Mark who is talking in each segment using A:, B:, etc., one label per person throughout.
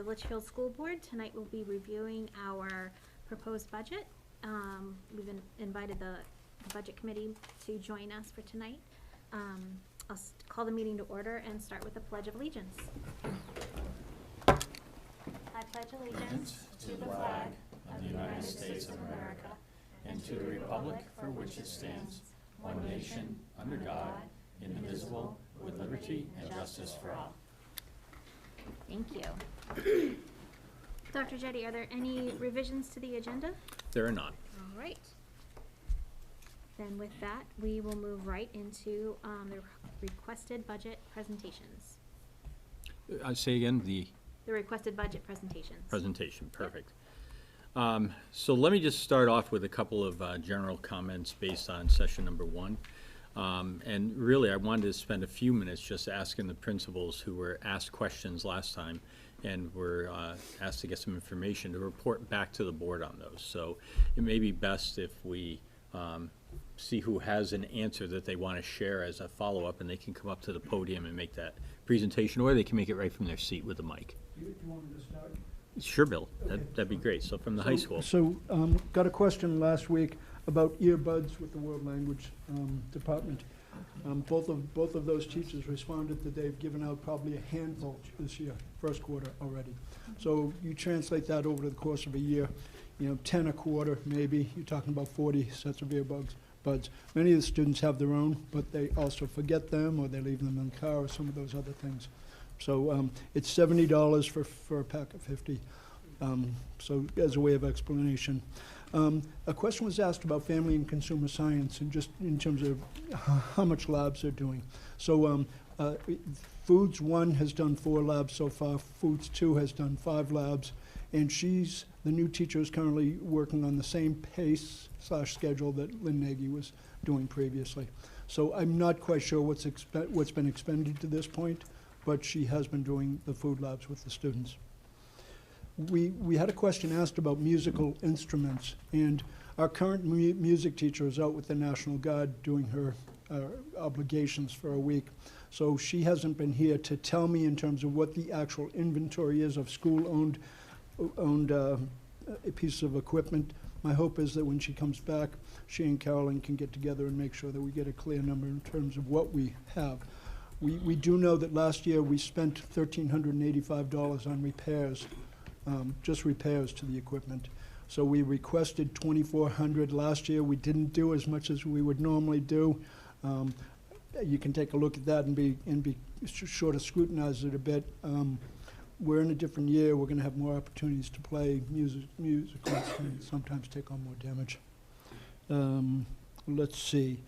A: Litchfield School Board. Tonight we'll be reviewing our proposed budget. We've invited the Budget Committee to join us for tonight. I'll call the meeting to order and start with the Pledge of Allegiance. I pledge allegiance to the flag of the United States of America and to the republic for which it stands, one nation, under God, indivisible, with liberty and justice for all. Thank you. Dr. Jetty, are there any revisions to the agenda?
B: There are not.
A: All right. Then with that, we will move right into the requested budget presentations.
B: I say again, the
A: requested budget presentations.
B: presentation, perfect. Yep. So let me just start off with a couple of general comments based on session number 1. And really, I wanted to spend a few minutes just asking the principals who were asked questions last time and were asked to get some information to report back to the board on those. So it may be best if we see who has an answer that they want to share as a follow-up, and they can come up to the podium and make that presentation, or they can make it right from their seat with the mic.
C: Do you want me to start?
B: Sure, Bill.
C: Okay.
B: That'd be great. So from the high school.
C: So, got a question last week about earbuds with the World Language Department. Both of those teachers responded that they've given out probably a handful this year, first quarter already. So you translate that over the course of a year, 10 a quarter maybe. You're talking about 40 sets of earbuds. Many of the students have their own, but they also forget them, or they leave them in the car, or some of those other things. So it's $70 for a pack of 50. So as a way of explanation. A question was asked about family and consumer science, and just in terms of how much labs they're doing. So Foods 1 has done 4 labs so far. Foods 2 has done 5 labs. And the new teacher is currently working on the same pace/schedule that Lynn Nagy was doing previously. So I'm not quite sure what's been expended to this point, but she has been doing the food labs with the students. We had a question asked about musical instruments, and our current music teacher is out with the National Guard doing her obligations for a week. So she hasn't been here to tell me in terms of what the actual inventory is of school-owned a piece of equipment. My hope is that when she comes back, she and Carolyn can get together and make sure that we get a clear number in terms of what we have. We do know that last year we spent $1,385 on repairs, just repairs to the equipment. So we requested $2,400 last year. We didn't do as much as we would normally do. You can take a look at that and be sure to scrutinize it a bit. We're in a different year. We're going to have more opportunities to play musical instruments, sometimes take on more damage. Let's see.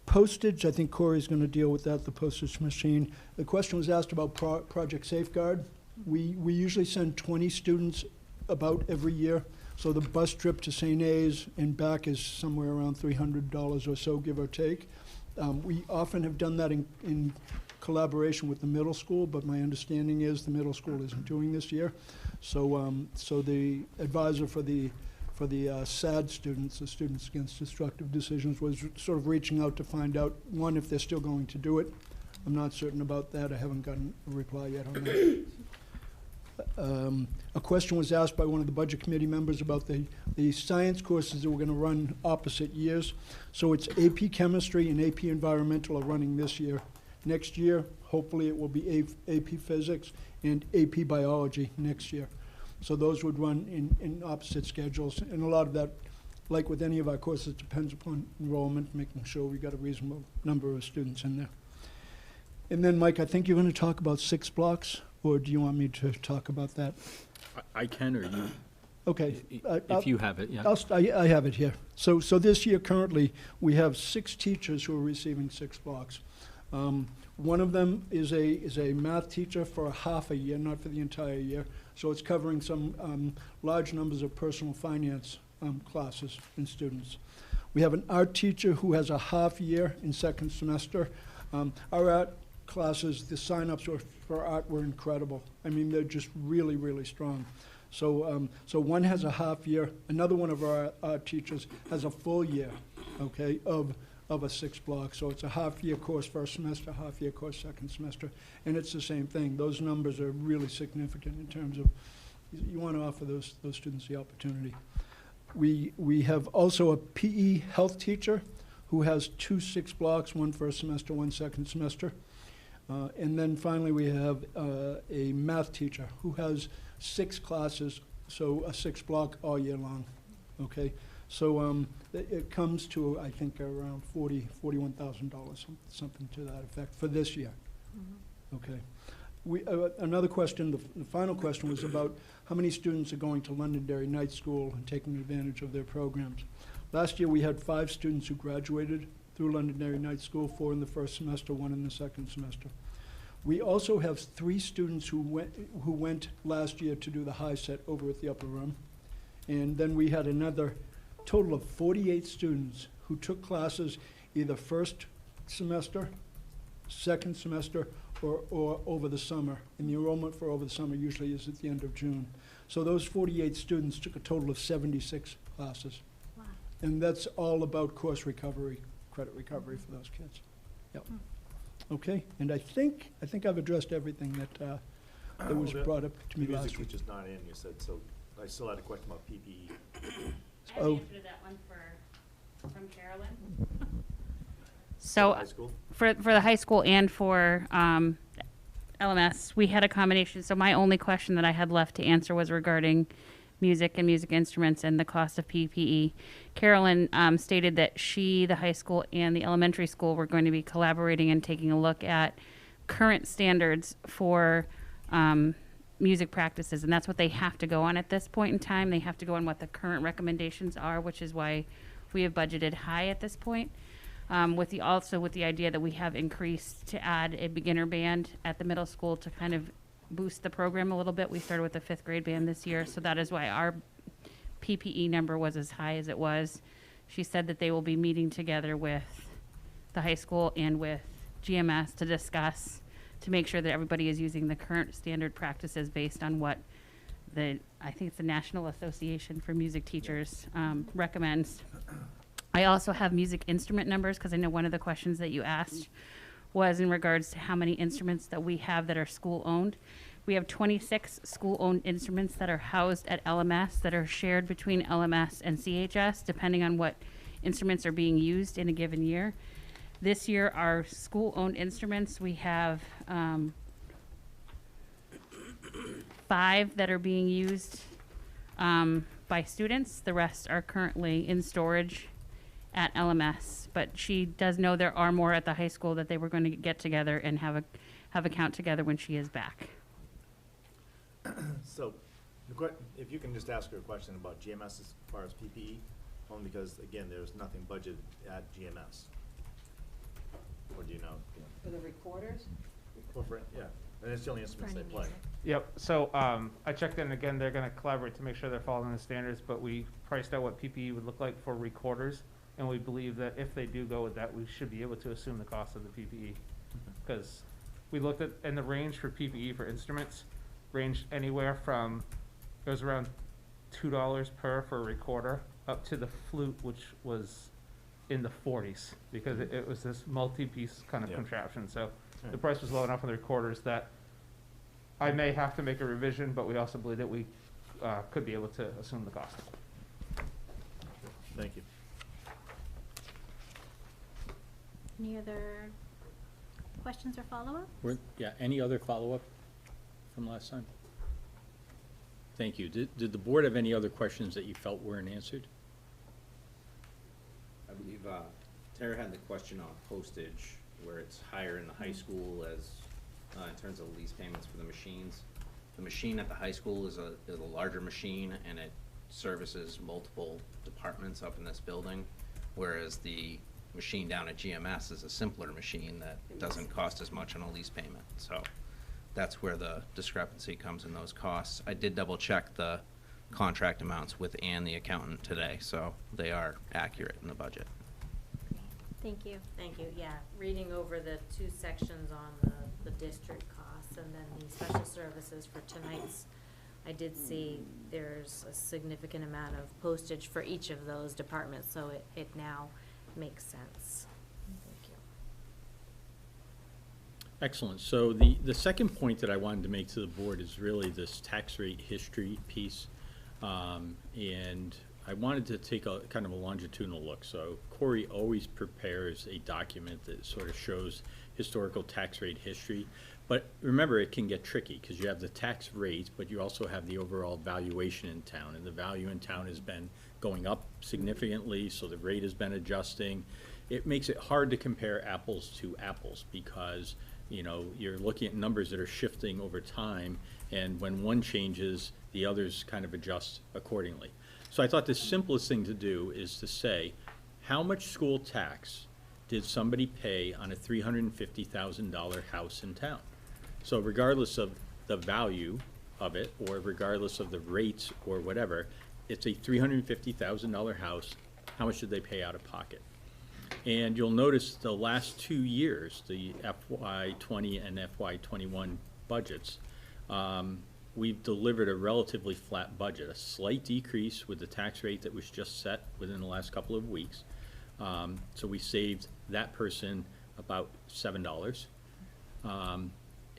C: Postage, I think Corey's going to deal with that, the postage machine. The question was asked about Project Safeguard. We usually send 20 students about every year. So the bus trip to St. A's and back is somewhere around $300 or so, give or take. We often have done that in collaboration with the middle school, but my understanding is the middle school isn't doing this year. So so the advisor for the SAD students, the Students Against Destructive Decisions, was sort of reaching out to find out, one, if they're still going to do it. I'm not certain about that. I haven't gotten a reply yet on that. A question was asked by one of the Budget Committee members about the science courses that we're going to run opposite years. So it's AP Chemistry and AP Environmental are running this year. Next year, hopefully it will be AP Physics and AP Biology next year. So those would run in opposite schedules. And a lot of that, like with any of our courses, depends upon enrollment, making sure we got a reasonable number of students in there. And then, Mike, I think you're going to talk about 6 blocks, or do you want me to talk about that?
B: I can, or you.
C: Okay.
B: If you have it, yeah.
C: I have it here. So this year, currently, we have 6 teachers who are receiving 6 blocks. One of them is a math teacher for half a year, not for the entire year. So it's covering some large numbers of personal finance classes and students. We have an art teacher who has a half year in second semester. Our art classes, the sign-ups for art were incredible. I mean, they're just really, really strong. So one has a half year. Another one of our art teachers has a full year, okay, of of a 6-block. So it's a half-year course first semester, half-year course second semester, and it's the same thing. Those numbers are really significant in terms of, you want to offer those students the opportunity. We have also a PE health teacher who has 2 6-blocks, one first semester, one second semester. And then finally, we have a math teacher who has 6 classes, so a 6-block all year long, okay? So it comes to, I think, around $41,000, something to that effect for this year, okay? Another question, the final question was about how many students are going to Londonderry Night School and taking advantage of their programs. Last year, we had 5 students who graduated through Londonderry Night School, 4 in the first semester, 1 in the second semester. We also have 3 students who went last year to do the high set over at the upper room. And then we had another total of 48 students who took classes either first semester, second semester, or over the summer. And the enrollment for over the summer usually is at the end of June. So those 48 students took a total of 76 classes.
A: Wow.
C: And that's all about course recovery, credit recovery for those kids. Yep. Okay, and I think I've addressed everything that was brought up to me
D: The
C: last
D: music
C: week.
D: teacher's not in, you said, so I still had a question about PPE.
E: I have
C: Oh.
E: the answer to that one from Carolyn. So
D: High school?
E: for the high school and for LMS, we had a combination. So my only question that I had left to answer was regarding music and music instruments and the cost of PPE. Carolyn stated that she, the high school, and the elementary school were going to be collaborating and taking a look at current standards for music practices, and that's what they have to go on at this point in time. They have to go on what the current recommendations are, which is why we have budgeted high at this point. With the idea that we have increased to add a beginner band at the middle school to kind of boost the program a little bit. We started with a 5th grade band this year, so that is why our PPE number was as high as it was. She said that they will be meeting together with the high school and with GMS to discuss, to make sure that everybody is using the current standard practices based on what I think it's the National Association for Music Teachers recommends. I also have music instrument numbers, because I know one of the questions that you asked was in regards to how many instruments that we have that are school-owned. We have 26 school-owned instruments that are housed at LMS that are shared between LMS and CHS, depending on what instruments are being used in a given year. This year, our school-owned instruments, we have 5 that are being used by students. The rest are currently in storage at LMS, but she does know there are more at the high school that they were going to get together and have a count together when she is back.
D: So, if you can just ask her a question about GMS as far as PPE, only because, again, there's nothing budgeted at GMS. Or do you know?
F: For the recorders?
D: Yeah, and it's the only instruments they
A: any
D: play.
A: music.
G: Yep, so I checked in again, they're gonna collaborate to make sure they're following the standards, but we priced out what PPE would look like for recorders, and we believe that if they do go with that, we should be able to assume the cost of the PPE. Because we looked at, and the range for PPE for instruments ranged anywhere from, goes around $2 for a recorder, up to the flute, which was in the 40s, because it was this multi-piece kind of
D: Yeah.
G: contraption, so
D: Yeah.
G: the price was low enough on the recorders that I may have to make a revision, but we also believe that we could be able to assume the cost.
D: Thank you.
A: Any other questions or follow-up?
B: Any other follow-up from last time? Thank you. Did the board have any other questions that you felt weren't answered?
H: I believe Tara had the question on postage, where it's higher in the high school as, in terms of lease payments for the machines. The machine at the high school is a larger machine, and it services multiple departments up in this building, whereas the machine down at GMS is a simpler machine that doesn't cost as much on a lease payment. So that's where the discrepancy comes in those costs. I did double check the contract amounts with Ann, the accountant, today, so they are accurate in the budget.
A: Thank you.
F: Thank you, yeah. Reading over the 2 sections on the district costs and then the special services for tonight's, I did see there's a significant amount of postage for each of those departments, so it now makes sense.
B: Excellent. So the second point that I wanted to make to the board is really this tax rate history piece. And I wanted to take a kind of a longitudinal look. So Corey always prepares a document that sort of shows historical tax rate history. But remember, it can get tricky because you have the tax rate, but you also have the overall valuation in town. And the value in town has been going up significantly, so the rate has been adjusting. It makes it hard to compare apples to apples because, you know, you're looking at numbers that are shifting over time, and when one changes, the others kind of adjust accordingly. So I thought the simplest thing to do is to say, how much school tax did somebody pay on a $350,000 house in town? So regardless of the value of it, or regardless of the rates or whatever, it's a $350,000 house, how much did they pay out of pocket? And you'll notice the last 2 years, the FY20 and FY21 budgets, we've delivered a relatively flat budget, a slight decrease with the tax rate that was just set within the last couple of weeks. So we saved that person about $7.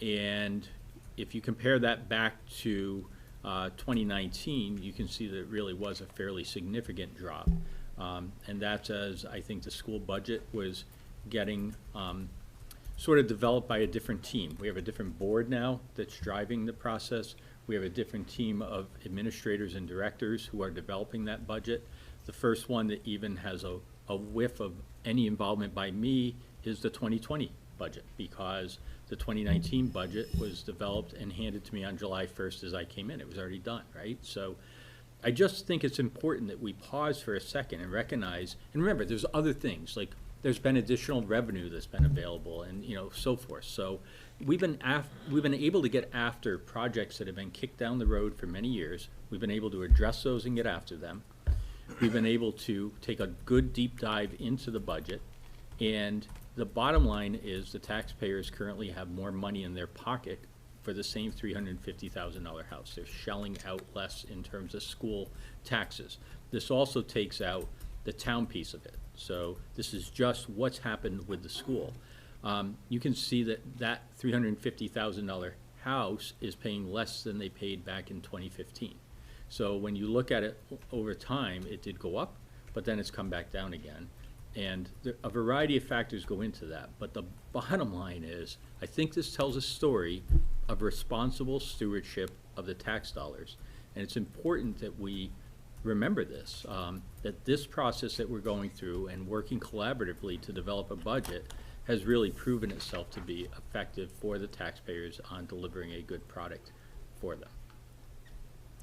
B: And if you compare that back to 2019, you can see that it really was a fairly significant drop. And that's as I think the school budget was getting sort of developed by a different team. We have a different board now that's driving the process. We have a different team of administrators and directors who are developing that budget. The first one that even has a whiff of any involvement by me is the 2020 budget, because the 2019 budget was developed and handed to me on July 1st as I came in. It was already done, right? So I just think it's important that we pause for a second and recognize, and remember, there's other things, like there's been additional revenue that's been available and, you know, so forth. So we've been able to get after projects that have been kicked down the road for many years. We've been able to address those and get after them. We've been able to take a good deep dive into the budget, and the bottom line is the taxpayers currently have more money in their pocket for the same $350,000 house. They're shelling out less in terms of school taxes. This also takes out the town piece of it. So this is just what's happened with the school. You can see that that $350,000 house is paying less than they paid back in 2015. So when you look at it over time, it did go up, but then it's come back down again. And a variety of factors go into that. But the bottom line is, I think this tells a story of responsible stewardship of the tax dollars. And it's important that we remember this, that this process that we're going through and working collaboratively to develop a budget has really proven itself to be effective for the taxpayers on delivering a good product for them.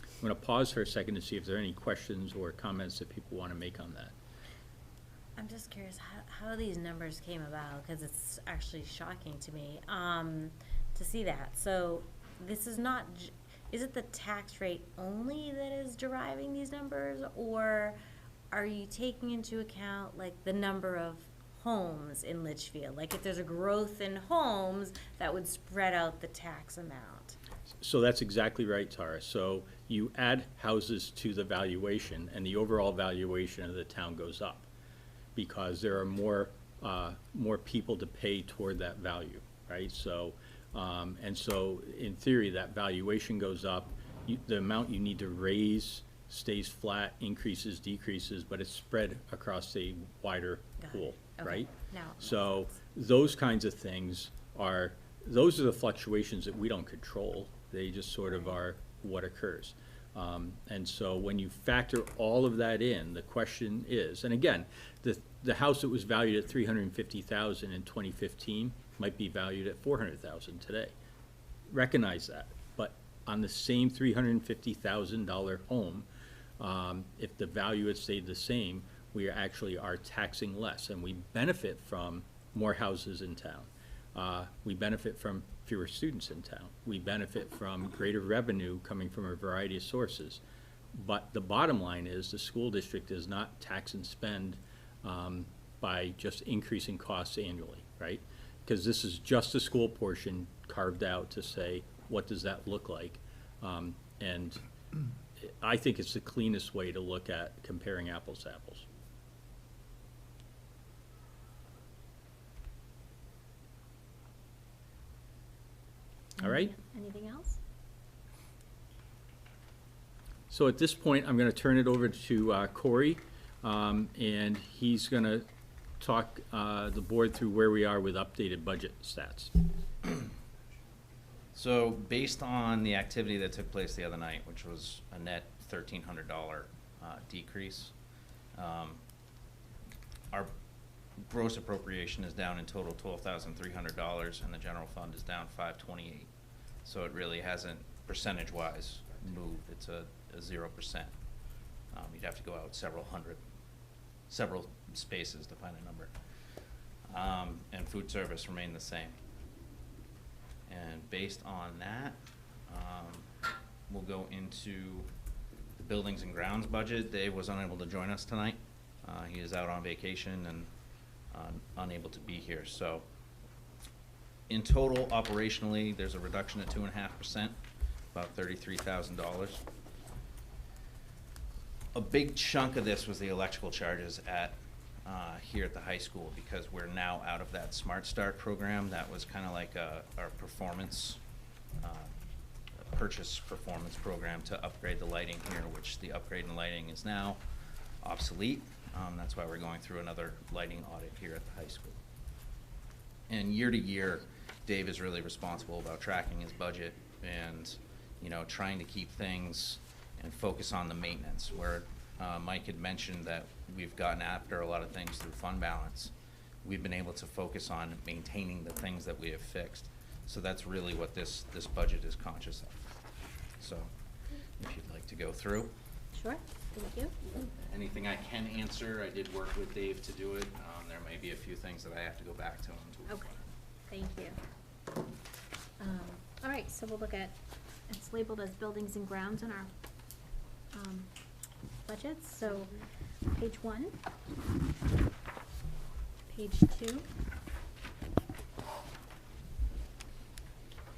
B: I'm going to pause for a second to see if there are any questions or comments that people want to make on that.
F: I'm just curious how these numbers came about, because it's actually shocking to me to see that. So this is not, is it the tax rate only that is deriving these numbers, or are you taking into account like the number of homes in Litchfield? Like if there's a growth in homes, that would spread out the tax amount.
B: So that's exactly right, Tara. So you add houses to the valuation, and the overall valuation of the town goes up, because there are more people to pay toward that value, right? So, and so in theory, that valuation goes up. The amount you need to raise stays flat, increases, decreases, but it's spread across a wider pool,
F: Okay.
B: right?
F: Now it makes
B: So
F: sense.
B: those kinds of things those are the fluctuations that we don't control. They just sort of are what occurs. And so when you factor all of that in, the question is, and again, the house that was valued at $350,000 in 2015 might be valued at $400,000 today. Recognize that. But on the same $350,000 home, if the value had stayed the same, we actually are taxing less, and we benefit from more houses in town. We benefit from fewer students in town. We benefit from greater revenue coming from a variety of sources. But the bottom line is the school district does not tax and spend by just increasing costs annually, right? Because this is just a school portion carved out to say, what does that look like? And I think it's the cleanest way to look at comparing apples to apples. All right?
A: Anything else?
B: So at this point, I'm going to turn it over to Corey, and he's going to talk the board through where we are with updated budget stats.
H: So based on the activity that took place the other night, which was a net $1,300 decrease, our gross appropriation is down in total $12,300, and the general fund is down $528. So it really hasn't, percentage-wise, moved. It's a 0%. You'd have to go out several spaces to find a number. And food service remained the same. And based on that, we'll go into the buildings and grounds budget. Dave was unable to join us tonight. He is out on vacation and unable to be here. So in total, operationally, there's a reduction of 2.5%, about $33,000. A big chunk of this was the electrical charges at here at the high school, because we're now out of that Smart Start program. That was kind of like our performance, purchase performance program to upgrade the lighting here, which the upgrade in lighting is now obsolete. That's why we're going through another lighting audit here at the high school. And year to year, Dave is really responsible about tracking his budget and, you know, trying to keep things and focus on the maintenance, where Mike had mentioned that we've gotten after a lot of things through fund balance. We've been able to focus on maintaining the things that we have fixed. So that's really what this budget is conscious of. So if you'd like to go through.
A: Sure, thank you.
H: Anything I can answer, I did work with Dave to do it. There may be a few things that I have to go back to him to.
A: Okay, thank you. All right, so we'll look at, it's labeled as buildings and grounds in our budgets. So page 1, page 2.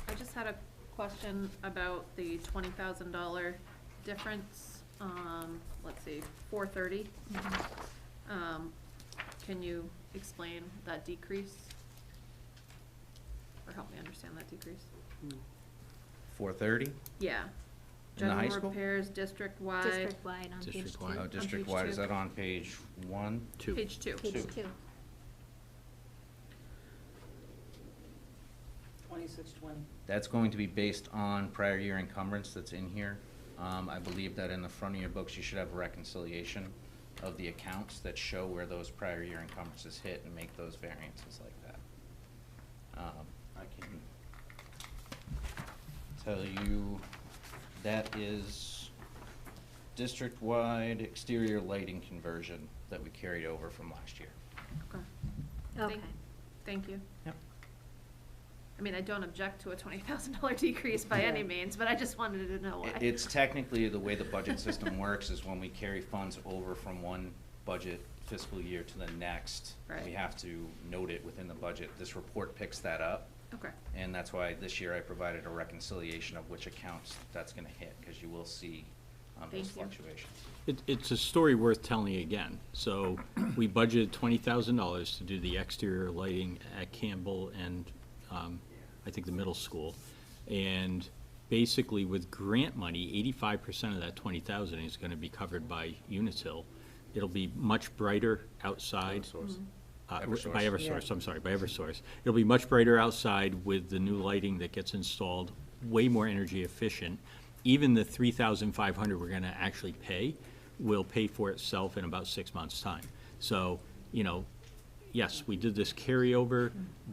I: I just had a question about the $20,000 difference. Let's see, 430. Can you explain that decrease? Or help me understand that decrease?
H: 430?
I: Yeah.
H: In the high
I: General
H: school?
I: repairs, district-wide.
A: District-wide on page 2.
B: District-wide.
H: Oh, district-wide, is
I: two.
H: that on page 1?
B: 2.
I: Page 2.
A: Page 2.
J: 2620.
H: That's going to be based on prior year encumbrance that's in here. I believe that in the front of your books, you should have a reconciliation of the accounts that show where those prior year encumbrances hit and make those variances like that. I can tell you that is district-wide exterior lighting conversion that we carried over from last year.
I: Okay.
A: Okay.
I: Thank you.
H: Yep.
I: I mean, I don't object to a $20,000 decrease by any means, but I just wanted to know why.
H: It's technically the way the budget system works is when we carry funds over from one budget fiscal year to the next,
I: Right.
H: we have to note it within the budget. This report picks that up.
I: Okay.
H: And that's why this year I provided a reconciliation of which accounts that's gonna hit, because you will see those
I: Thank you.
H: fluctuations.
B: It's a story worth telling again. So we budgeted $20,000 to do the exterior lighting at Campbell and I think the middle school. And basically with grant money, 85% of that 20,000 is going to be covered by Unitil. It'll be much brighter outside.
D: Eversource.
H: Eversource.
B: By Eversource,
J: Yeah.
B: I'm sorry, by Eversource. It'll be much brighter outside with the new lighting that gets installed, way more energy efficient. Even the $3,500 we're gonna actually pay will pay for itself in about 6 months' time. So, you know, yes, we did this carryover,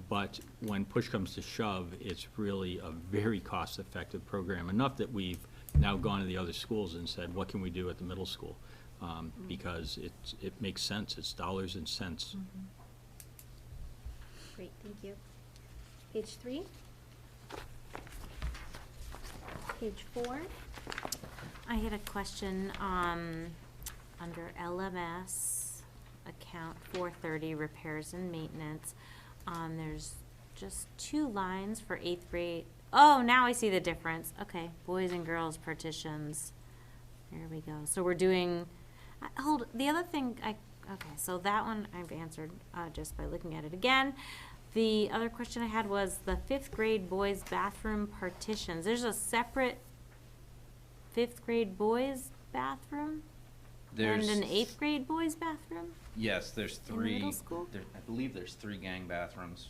B: but when push comes to shove, it's really a very cost-effective program, enough that we've now gone to the other schools and said, what can we do at the middle school? Because it makes sense, it's dollars and cents.
A: Great, thank you. Page 3. Page 4.
F: I had a question, under LMS, account 430, repairs and maintenance. There's just 2 lines for 8th grade. Oh, now I see the difference. Okay, boys and girls partitions. There we go. So we're doing, the other thing, okay, so that one I've answered, just by looking at it again. The other question I had was the 5th grade boys bathroom partitions. There's a separate 5th grade boys bathroom?
H: There's,
F: And an 8th grade boys bathroom?
H: yes, there's
F: In the middle
H: three,
F: school?
H: I believe there's 3 gang bathrooms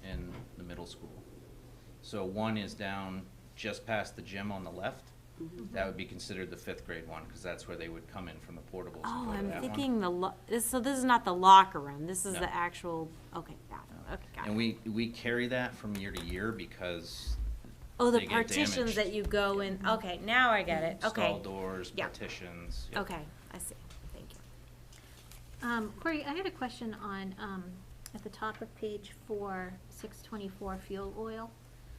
H: in the middle school. So one is down just past the gym on the left. That would be considered the 5th grade one, because that's where they would come in from the portables and
F: Oh,
H: go to
F: I'm
H: that
F: thinking
H: one.
F: so this is not the locker room, this is
H: No.
F: the actual, okay, bathroom, okay, got
H: And
F: it.
H: we carry that from year to year because
F: Oh, the
H: they get
F: partitions
H: damaged.
F: that you go in, okay, now I get it, okay.
H: Stall doors,
F: Yeah.
H: partitions. yep.
F: Okay, I see, thank you.
A: Corey, I had a question on, at the top of page 4, 624 fuel oil.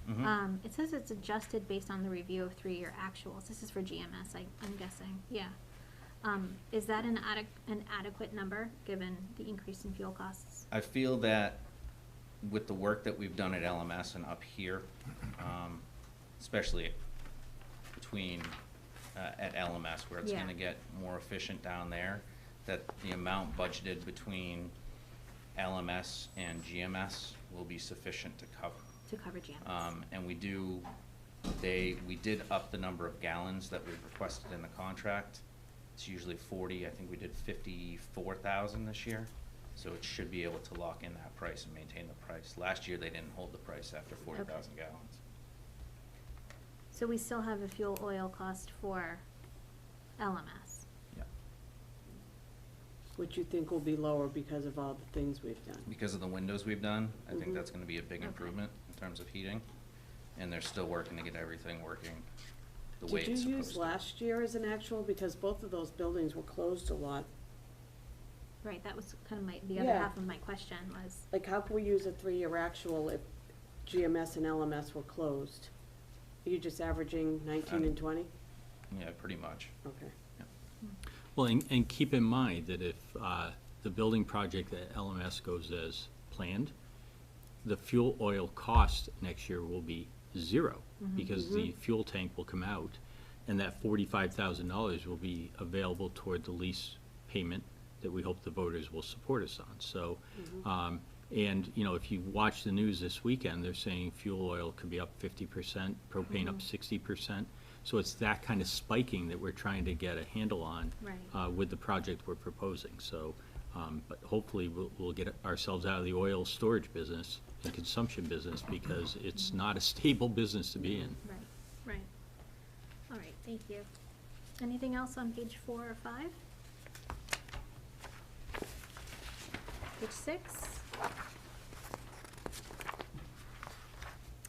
H: Mhm.
A: It says it's adjusted based on the review of 3-year actuals. This is for GMS, I'm guessing, yeah. Is that an adequate number, given the increase in fuel costs?
H: I feel that with the work that we've done at LMS and up here, especially between, at LMS, where it's
A: Yeah.
H: gonna get more efficient down there, that the amount budgeted between LMS and GMS will be sufficient to cover.
A: To cover GMS?
H: And we did up the number of gallons that we've requested in the contract. It's usually 40, I think we did 54,000 this year. So it should be able to lock in that price and maintain the price. Last year, they didn't hold the price after 40,000 gallons.
A: So we still have a fuel oil cost for LMS?
H: Yeah.
J: Which you think will be lower because of all the things we've done.
H: Because of the windows we've done, I think
J: Mhm.
H: that's gonna be a big
A: Okay.
H: improvement in terms of heating. And they're still working to get everything working the way
J: Did
H: it's
J: you
H: supposed
J: use
H: to.
J: last year as an actual, because both of those buildings were closed a lot?
A: Right, that was kind of the other
J: Yeah.
A: half of my question was,
J: Like, how can we use a 3-year actual if GMS and LMS were closed? Are you just averaging 19 and 20?
H: Yeah, pretty much.
J: Okay.
B: Well, and keep in mind that if the building project at LMS goes as planned, the fuel oil cost next year will be 0, because the fuel tank will come out, and that $45,000 will be available toward the lease payment that we hope the voters will support us on. So, and, you know, if you watch the news this weekend, they're saying fuel oil could be up 50%, propane up 60%. So it's that kind of spiking that we're trying to get a handle on
A: Right.
B: with the project we're proposing. So, but hopefully we'll get ourselves out of the oil storage business and consumption business, because it's not a stable business to be in.
A: right. All right, thank you. Anything else on page 4 or 5? Page 6?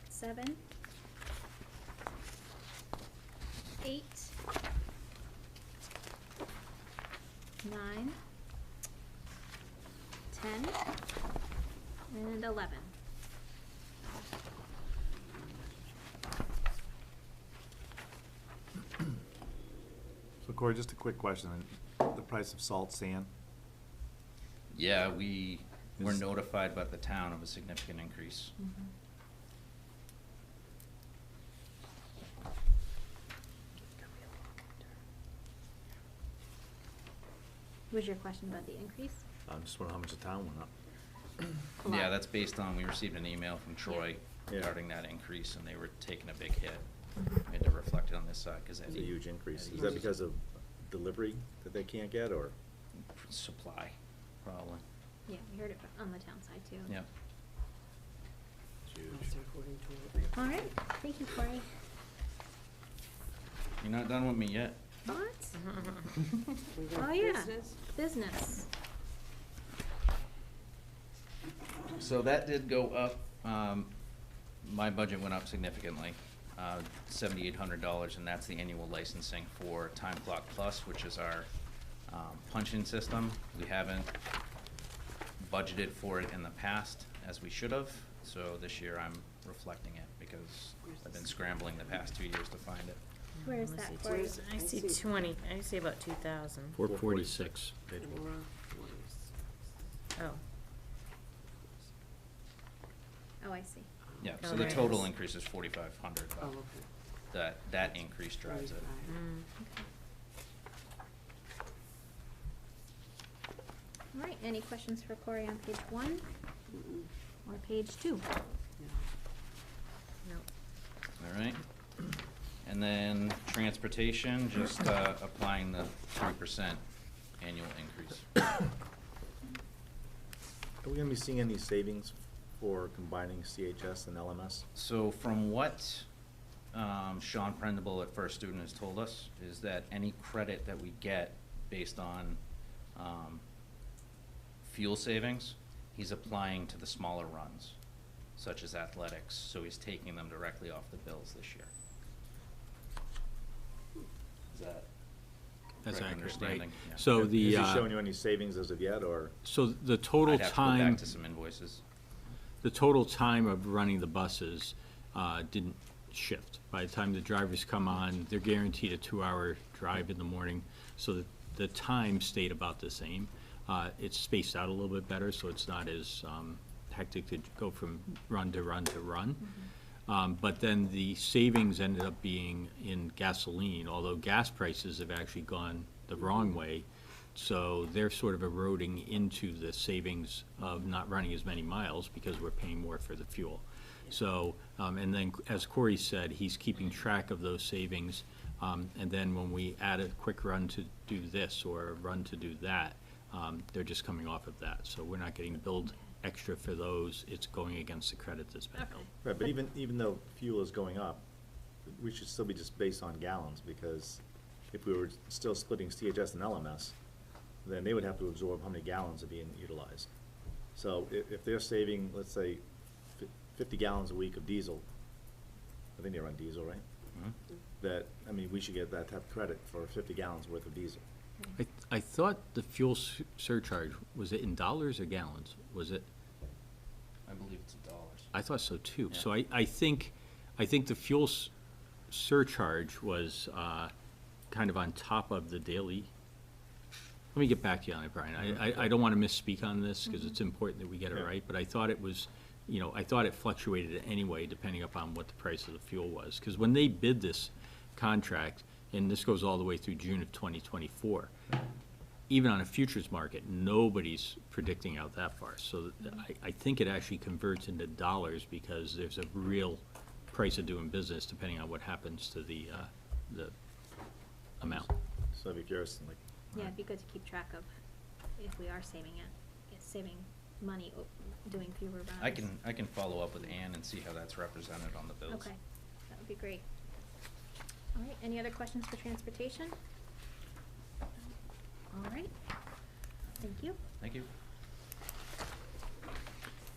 A: 7? 8? 9? 10? And 11.
D: So Corey, just a quick question, the price of salt, sand?
H: Yeah, we were
D: Is-
H: notified by the town of a significant increase.
A: Was your question about the increase?
D: I'm just wondering how much the town went up.
A: A lot.
H: Yeah, that's based on, we received an email from Troy
D: Yeah.
H: regarding that increase, and they were taking a big hit. We had to reflect it on this side, because
D: It's a huge increase.
H: that
D: Is that
H: uses-
D: because of delivery that they can't get, or?
H: Supply, probably.
A: Yeah, we heard it on the town side too.
H: Yep.
J: That's according to it.
A: All right, thank you, Corey.
H: You're not done with me yet.
A: What?
J: We got
A: Oh, yeah.
J: business?
A: Business.
H: So that did go up, my budget went up significantly, $7,800, and that's the annual licensing for Time Clock Plus, which is our punch-in system. We haven't budgeted for it in the past, as we should have, so this year I'm reflecting it, because I've been scrambling the past 2 years to find it.
A: Where is
F: Let's
A: that,
F: see,
A: Corey?
F: I see 20, I see about 2,000.
B: 446.
D: Page one.
J: 446.
F: Oh,
A: Oh, I see.
H: Yeah,
F: Oh,
H: so the
F: there it
H: total
F: is.
H: increase is 4,500,
J: Oh,
H: but
J: okay.
H: that increase drives it.
J: 45.
F: mm.
A: All right, any questions for Corey on page 1? or page 2.
F: No.
H: All right. And then transportation, just applying the 3% annual increase.
D: Are we gonna be seeing any savings for combining CHS and LMS?
H: So from what Sean Prendable at First Student has told us, is that any credit that we get based on fuel savings, he's applying to the smaller runs, such as athletics, so he's taking them directly off the bills this year. Is that
B: That's
H: correct
B: accurate, right?
H: understanding? Yeah.
B: So the,
D: Is he showing you any savings as of yet, or?
B: so the total
H: I'd have to go
B: time,
H: back to some invoices.
B: the total time of running the buses didn't shift. By the time the drivers come on, they're guaranteed a 2-hour drive in the morning, so that the time stayed about the same. It's spaced out a little bit better, so it's not as hectic to go from run to run to run. But then the savings ended up being in gasoline, although gas prices have actually gone the wrong way. So they're sort of eroding into the savings of not running as many miles because we're paying more for the fuel. So, and then as Corey said, he's keeping track of those savings. And then when we add a quick run to do this or a run to do that, they're just coming off of that. So we're not getting billed extra for those. It's going against the credit that's been billed.
D: Right, but even though fuel is going up, we should still be just based on gallons, because if we were still splitting CHS and LMS, then they would have to absorb how many gallons are being utilized. So if they're saving, let's say, 50 gallons a week of diesel, I think they run diesel, right? That, I mean, we should get that type of credit for 50 gallons worth of diesel.
B: I thought the fuel surcharge, was it in dollars or gallons? Was it?
H: I believe it's dollars.
B: I thought so too.
H: Yeah.
B: So I think the fuel surcharge was kind of on top of the daily. Let me get back to you on it, Brian. I don't want to misspeak on this because it's important that we get it
D: Yeah.
B: right, but I thought it was, you know, I thought it fluctuated anyway depending upon what the price of the fuel was. Because when they bid this contract, and this goes all the way through June of 2024, even on a futures market, nobody's predicting out that far. So I think it actually converts into dollars because there's a real price of doing business depending on what happens to the amount.
D: So I'd be curious, like.
A: Yeah, it'd be good to keep track of if we are saving saving money doing fewer runs.
H: I can follow up with Ann and see how that's represented on the bills.
A: Okay, that would be great. All right, any other questions for transportation? All right, thank you.
H: Thank you.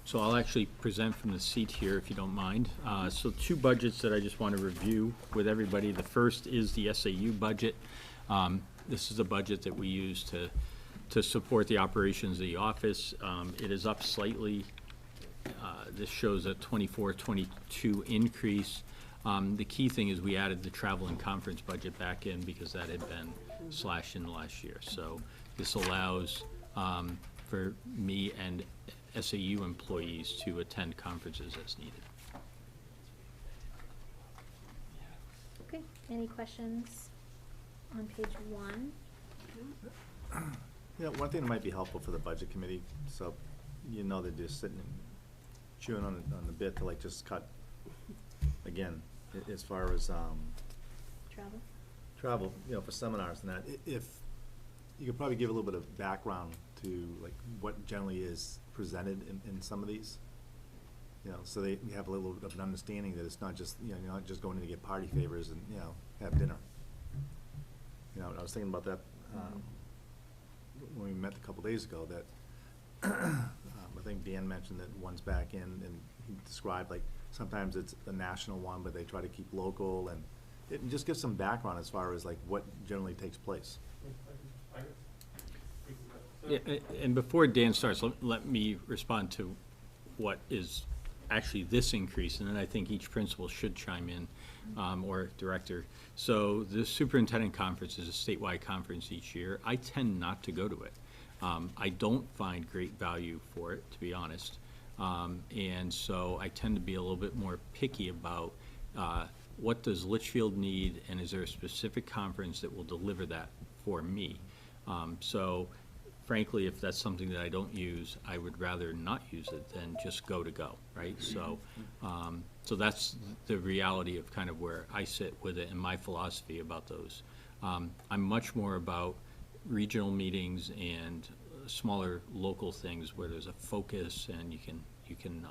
B: So I'll actually present from the seat here, if you don't mind. So 2 budgets that I just want to review with everybody. The first is the SAU budget. This is a budget that we use to support the operations of the office. It is up slightly. This shows a 24-22 increase. The key thing is we added the travel and conference budget back in because that had been slashed in last year. So this allows for me and SAU employees to attend conferences as needed.
A: Okay, any questions on page 1?
D: Yeah, one thing that might be helpful for the budget committee, so you know they're just sitting and chewing on the bit to like just cut, again, as far as,
A: Travel?
D: travel, you know, for seminars and that, if, you could probably give a little bit of background to like what generally is presented in some of these. You know, so they have a little bit of an understanding that it's not just, you know, you're not just going in to get party favors and, you know, have dinner. You know, I was thinking about that, when we met a couple days ago, that, I think Dan mentioned that one's back in, and he described, like, sometimes it's a national one, but they try to keep local, and it just gives some background as far as, like, what generally takes place.
B: Yeah, and before Dan starts, let me respond to what is actually this increase, and then I think each principal should chime in, or director. So the superintendent conference is a statewide conference each year. I tend not to go to it. I don't find great value for it, to be honest. And so I tend to be a little bit more picky about what does Litchfield need, and is there a specific conference that will deliver that for me? So frankly, if that's something that I don't use, I would rather not use it than just go, right? So, so that's the reality of kind of where I sit with it and my philosophy about those. I'm much more about regional meetings and smaller local things where there's a focus and you can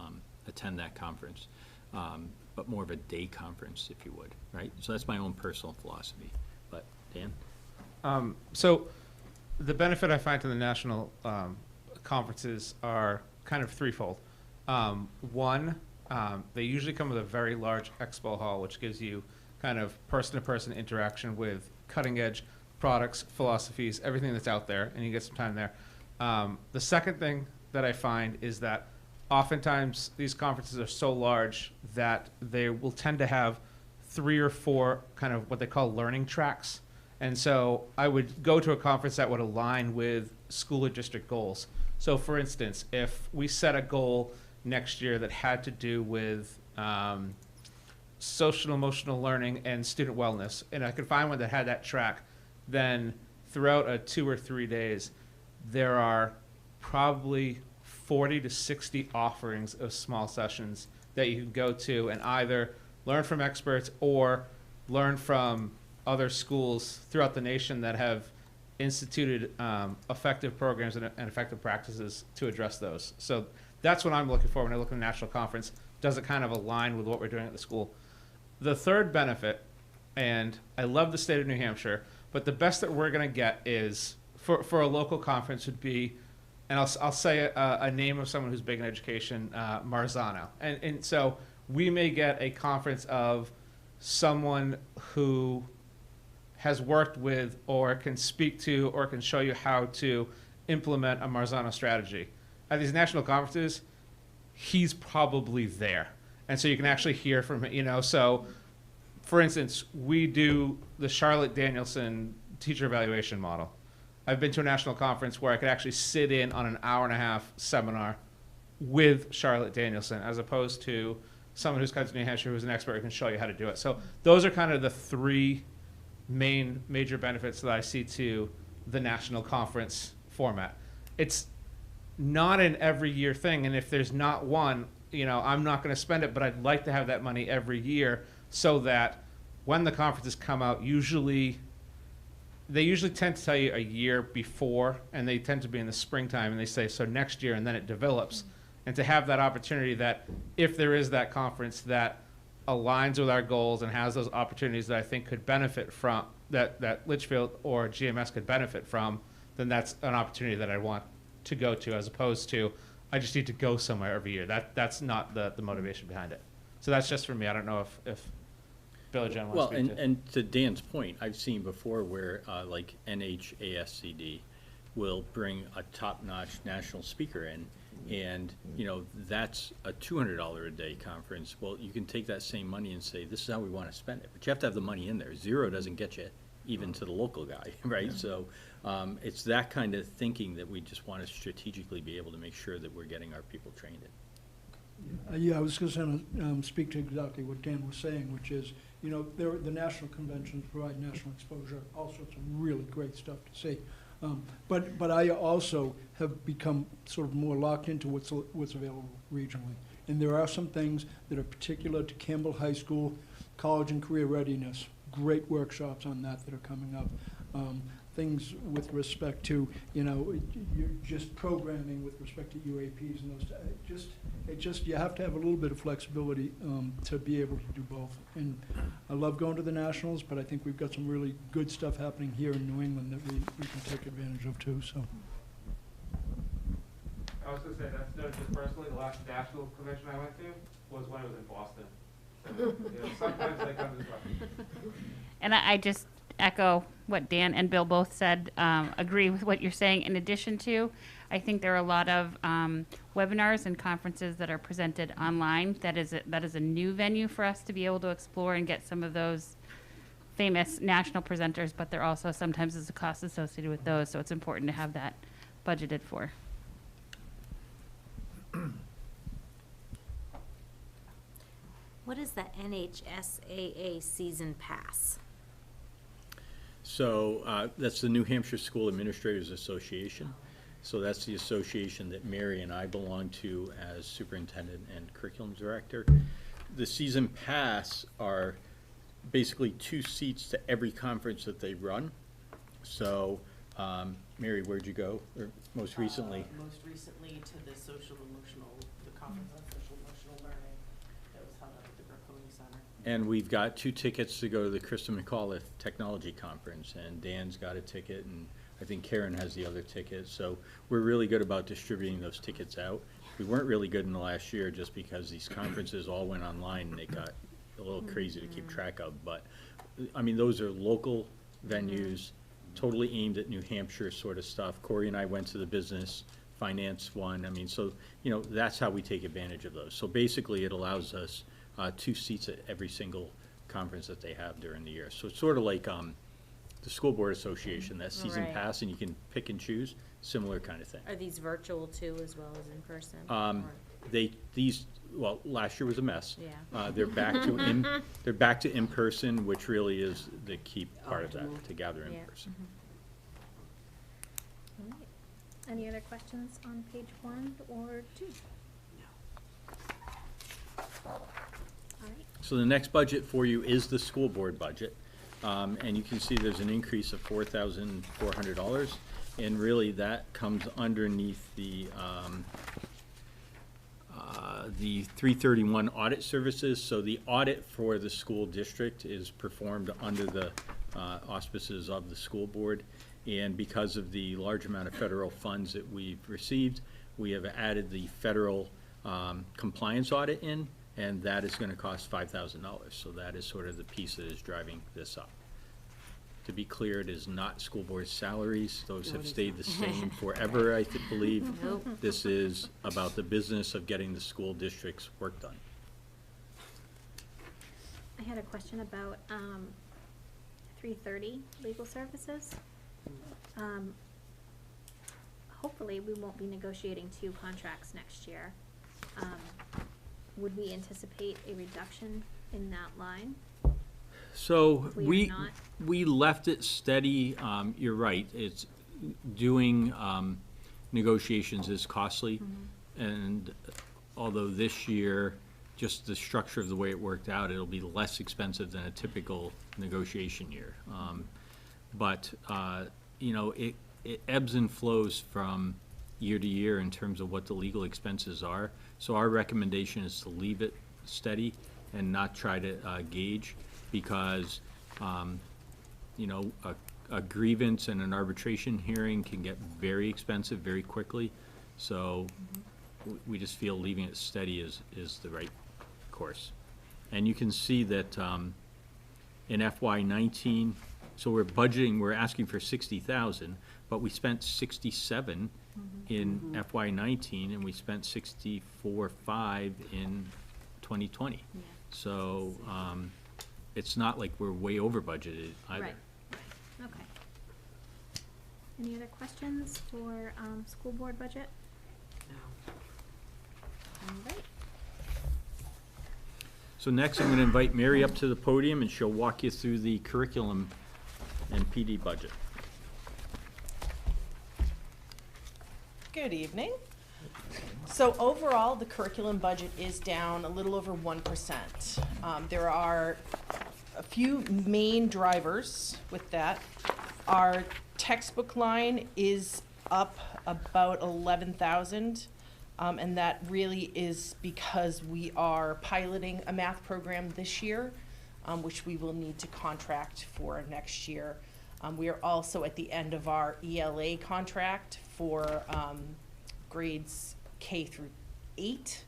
B: attend that conference, but more of a day conference, if you would, right? So that's my own personal philosophy. But Dan?
G: So the benefit I find to the national conferences are kind of threefold. One, they usually come with a very large expo hall, which gives you kind of person-to-person interaction with cutting-edge products, philosophies, everything that's out there, and you get some time there. The second thing that I find is that oftentimes these conferences are so large that they will tend to have 3 or 4 kind of what they call learning tracks. And so I would go to a conference that would align with school or district goals. So for instance, if we set a goal next year that had to do with social emotional learning and student wellness, and I could find one that had that track, then throughout a 2 or 3 days, there are probably 40 to 60 offerings of small sessions that you can go to and either learn from experts or learn from other schools throughout the nation that have instituted effective programs and effective practices to address those. So that's what I'm looking for when I look at a national conference. Does it kind of align with what we're doing at the school? The third benefit, and I love the state of New Hampshire, but the best that we're going to get is, for a local conference would be, and I'll say a name of someone who's big in education, Marzano. And so we may get a conference of someone who has worked with or can speak to or can show you how to implement a Marzano strategy. At these national conferences, he's probably there. And so you can actually hear from him, you know. So, for instance, we do the Charlotte Danielson teacher evaluation model. I've been to a national conference where I could actually sit in on an hour-and-a-half seminar with Charlotte Danielson, as opposed to someone who's come to New Hampshire who's an expert who can show you how to do it. So those are kind of the 3 major benefits that I see to the national conference format. It's not an every year thing, and if there's not one, you know, I'm not going to spend it, but I'd like to have that money every year so that when the conferences come out, they usually tend to tell you a year before, and they tend to be in the springtime, and they say, so next year, and then it develops. And to have that opportunity that if there is that conference that aligns with our goals and has those opportunities that I think could benefit from, that Litchfield or GMS could benefit from, then that's an opportunity that I want to go to, as opposed to I just need to go somewhere every year. That's not the motivation behind it. So that's just for me. I don't know if Bill or Jen want to speak to.
B: And to Dan's point, I've seen before where like NHASCD will bring a top-notch national speaker in, and you know that's a $200 a day conference. Well, you can take that same money and say this is how we want to spend it, but you have to have the money in there. Zero doesn't get you even to the local guy, right? So it's that kind of thinking that we just want to strategically be able to make sure that we're getting our people trained in.
C: Yeah, I was just going to speak to exactly what Dan was saying, which is, you know, the national conventions provide national exposure, all sorts of really great stuff to see. But I also have become sort of more locked into what's available regionally. And there are some things that are particular to Campbell High School, college and career readiness, great workshops on that are coming up. Things with respect to, you know, you're just programming with respect to UAPs and those, you have to have a little bit of flexibility to be able to do both. And I love going to the nationals, but I think we've got some really good stuff happening here in New England that we can take advantage of too, so.
G: I was going to say, that's just personally, the last national convention I went to was when I was in Boston. So, you know, sometimes they come as well.
E: And I just echo what Dan and Bill both said, agree with what you're saying. In addition to, I think there are a lot of webinars and conferences that are presented online. That is a new venue for us to be able to explore and get some of those famous national presenters, but there also sometimes is a cost associated with those, so it's important to have that budgeted for.
F: What is the NHSAA season pass?
B: So that's the New Hampshire School Administrators Association. So that's the association that Mary and I belong to as superintendent and curriculum director. The season pass are basically 2 seats to every conference that they run. So, Mary, where'd you go, or most recently?
K: Most recently to the the conference on social emotional learning that was held up at the Grapponi Center.
B: And we've got 2 tickets to go to the Krista McAuliffe Technology Conference, and Dan's got a ticket, and I think Karen has the other ticket. So we're really good about distributing those tickets out. We weren't really good in the last year just because these conferences all went online and they got a little crazy to keep track of. But, I mean, those are local venues, totally aimed at New Hampshire sort of stuff. Corey and I went to the business finance one. I mean, so, you know, that's how we take advantage of those. So basically, it allows us 2 seats at every single conference that they have during the year. So it's sort of like the School Board Association, that season
F: Right.
B: pass, and you can pick and choose, similar kind of thing.
F: Are these virtual too, as well as in person?
B: Well, last year was a mess.
F: Yeah.
B: They're back to in-person, which really is the key part of that, to gather in
F: Yeah.
B: person.
A: All right. Any other questions on page 1 or 2? All right.
B: So the next budget for you is the school board budget. And you can see there's an increase of $4,400. And really that comes underneath the 331 audit services. So the audit for the school district is performed under the auspices of the school board. And because of the large amount of federal funds that we've received, we have added the federal compliance audit in, and that is going to cost $5,000. So that is sort of the piece that is driving this up. To be clear, it is not school board salaries. Those have stayed the same forever, I believe.
F: Nope.
B: This is about the business of getting the school district's work done.
A: I had a question about 330 legal services. Hopefully, we won't be negotiating 2 contracts next year. Would we anticipate a reduction in that line?
B: So
A: We are not.
B: we left it steady. You're right. It's doing negotiations is costly. And although this year, just the structure of the way it worked out, it'll be less expensive than a typical negotiation year. But, you know, it ebbs and flows from year to year in terms of what the legal expenses are. So our recommendation is to leave it steady and not try to gauge, because, you know, a grievance and an arbitration hearing can get very expensive very quickly. So we just feel leaving it steady is the right course. And you can see that in FY19, so we're asking for 60,000, but we spent 67 in FY19, and we spent 64.5 in 2020.
A: Yeah.
B: So it's not like we're way over budgeted either.
A: Right. Okay. Any other questions for school board budget?
K: No.
A: All right.
B: So next, I'm going to invite Mary up to the podium, and she'll walk you through the curriculum and PD budget.
K: Good evening. So overall, the curriculum budget is down a little over 1%. There are a few main drivers with that. Our textbook line is up about 11,000, and that really is because we are piloting a math program this year, which we will need to contract for next year. We are also at the end of our ELA contract for grades K through 8,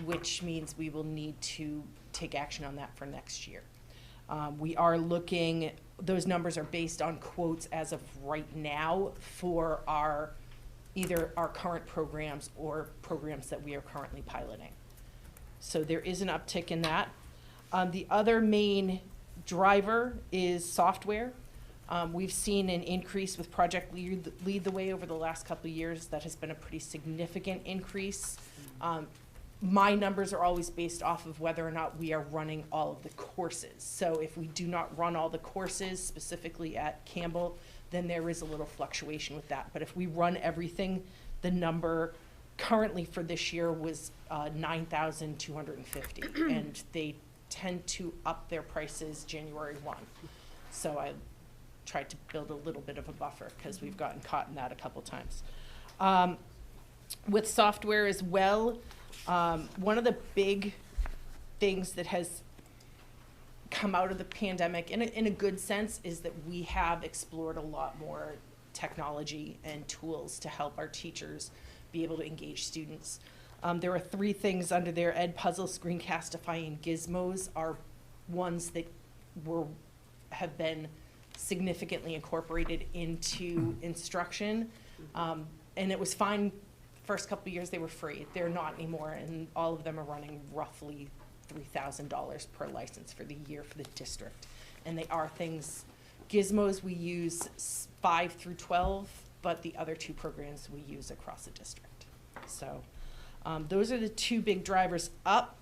K: which means we will need to take action on that for next year. We are looking, those numbers are based on quotes as of right now for either our current programs or programs that we are currently piloting. So there is an uptick in that. The other main driver is software. We've seen an increase with Project Lead the Way over the last couple of years. That has been a pretty significant increase. my numbers are always based off of whether or not we are running all of the courses. So if we do not run all the courses specifically at Campbell, then there is a little fluctuation with that. But if we run everything, the number currently for this year was 9,250, and they tend to up their prices January 1. So I tried to build a little bit of a buffer because we've gotten caught in that a couple times. With software as well, one of the big things that has come out of the pandemic in a good sense is that we have explored a lot more technology and tools to help our teachers be able to engage students. There are 3 things under there: Edpuzzle, Screencastify, and Gizmos are ones that have been significantly incorporated into instruction. And it was fine. First couple of years they were free. They're not anymore, and all of them are running roughly $3,000 per license for the year for the district. And they are things, Gizmos we use 5 through 12, but the other 2 programs we use across the district. So those are the 2 big drivers up.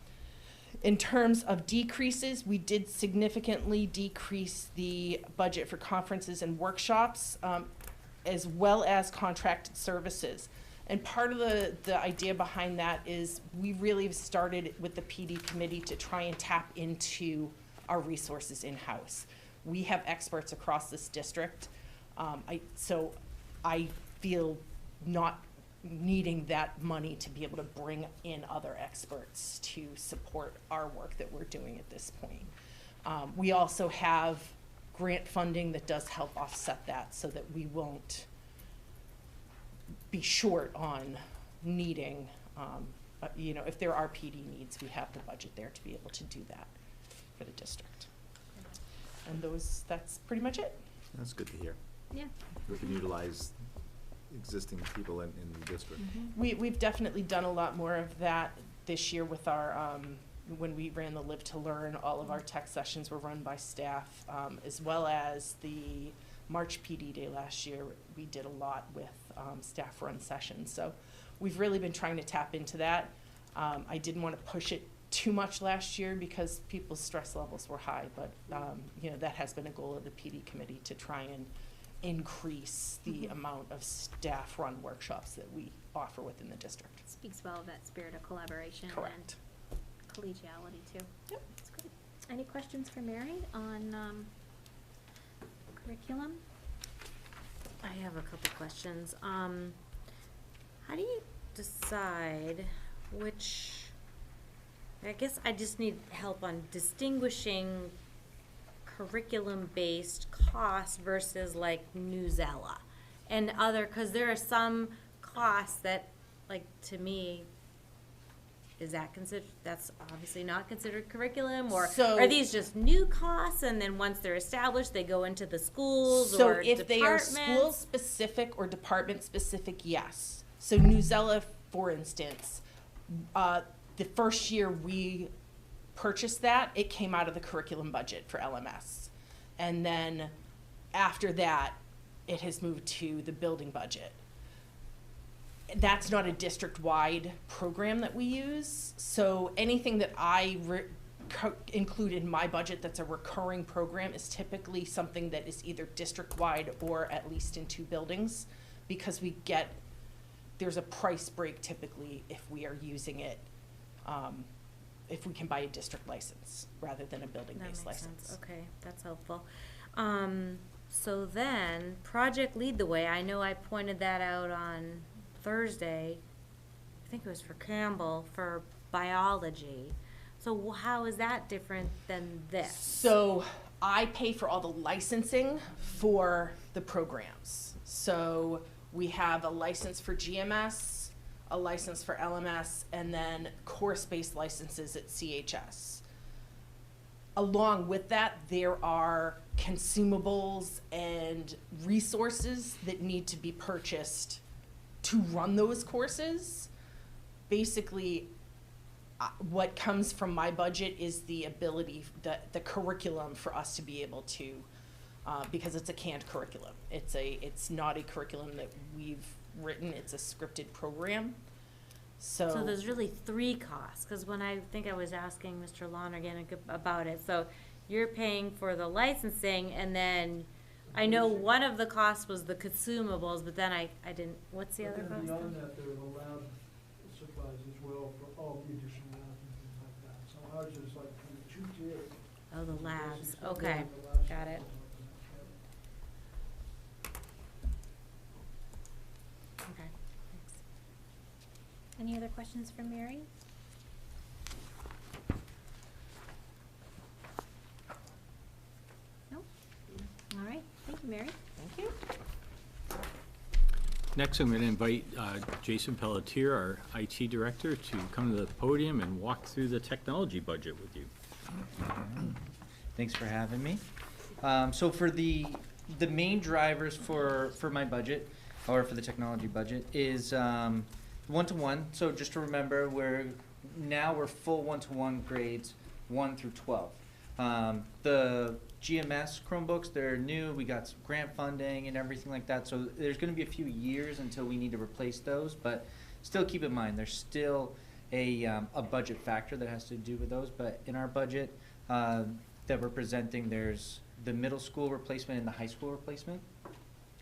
K: In terms of decreases, we did significantly decrease the budget for conferences and workshops, as well as contracted services. And part of the idea behind that is we really have started with the PD committee to try and tap into our resources in-house. We have experts across this district, so I feel not needing that money to be able to bring in other experts to support our work that we're doing at this point. We also have grant funding that does help offset that so that we won't be short on needing, if there are PD needs, we have the budget there to be able to do that for the district. And that's pretty much it.
D: That's good to hear.
A: Yeah.
D: We can utilize existing people in the district.
K: We've definitely done a lot more of that this year with our, when we ran the Live to Learn, all of our tech sessions were run by staff, as well as the March PD Day last year, we did a lot with staff-run sessions. So we've really been trying to tap into that. I didn't want to push it too much last year because people's stress levels were high, but that has been a goal of the PD committee to try and increase the amount of staff-run workshops that we offer within the district.
A: It speaks well of that spirit of collaboration.
K: Correct.
A: And collegiality too.
K: Yep.
A: That's good. Any questions for Mary on curriculum?
F: I have a couple questions. How do you decide which, I guess I just need help on distinguishing curriculum-based costs versus like Nhsaa and other, because there are some costs that, like, to me, is that considered, that's obviously not considered curriculum, or
K: So-
F: are these just new costs, and then once they're established, they go into the schools
K: So
F: or
K: if they are
F: departments?
K: school-specific or department-specific, yes. So Nhsaa, for instance, the first year we purchased that, it came out of the curriculum budget for LMS. And then after that, it has moved to the building budget. That's not a district-wide program that we use. So anything that I include in my budget that's a recurring program is typically something that is either district-wide or at least in 2 buildings, because there's a price break typically if we are using it, if we can buy a district license rather than a building-based license.
F: Sense. Okay, that's helpful. So then, Project Lead the Way, I know I pointed that out on Thursday. I think it was for Campbell, for biology. So how is that different than this?
K: So I pay for all the licensing for the programs. So we have a license for GMS, a license for LMS, and then course-based licenses at CHS. Along with that, there are consumables and resources that need to be purchased to run those courses. Basically, what comes from my budget is the ability, the curriculum for us to be able to, because it's a canned curriculum. It's not a curriculum that we've written, it's a scripted program.
F: So there's really three costs, because when I think I was asking Mr. Lonergan about it, so you're paying for the licensing, and then I know one of the costs was the consumables, but then I didn't, what's the other
C: But then
F: cost?
C: beyond that, there are the lab supplies as well for all the additional labs and things like that. So ours is like kind of two-tiered.
F: Oh, the labs,
C: Basically,
F: okay,
C: the labs
F: got it. Okay, thanks.
A: Any other questions for Mary? No? All right, thank you, Mary.
K: Thank you.
B: Next, I'm going to invite Jason Pelletier, our IT director, to come to the podium and walk through the technology budget with you.
L: Thanks for having me. So for the main drivers for my budget, or for the technology budget, is one-to-one. So just to remember, we're full one-to-one grades 1 through 12. The GMS Chromebooks, they're new. We got some grant funding and everything like that. So there's going to be a few years until we need to replace those. But still keep in mind, there's still a budget factor that has to do with those. But in our budget that we're presenting, there's the middle school replacement and the high school replacement.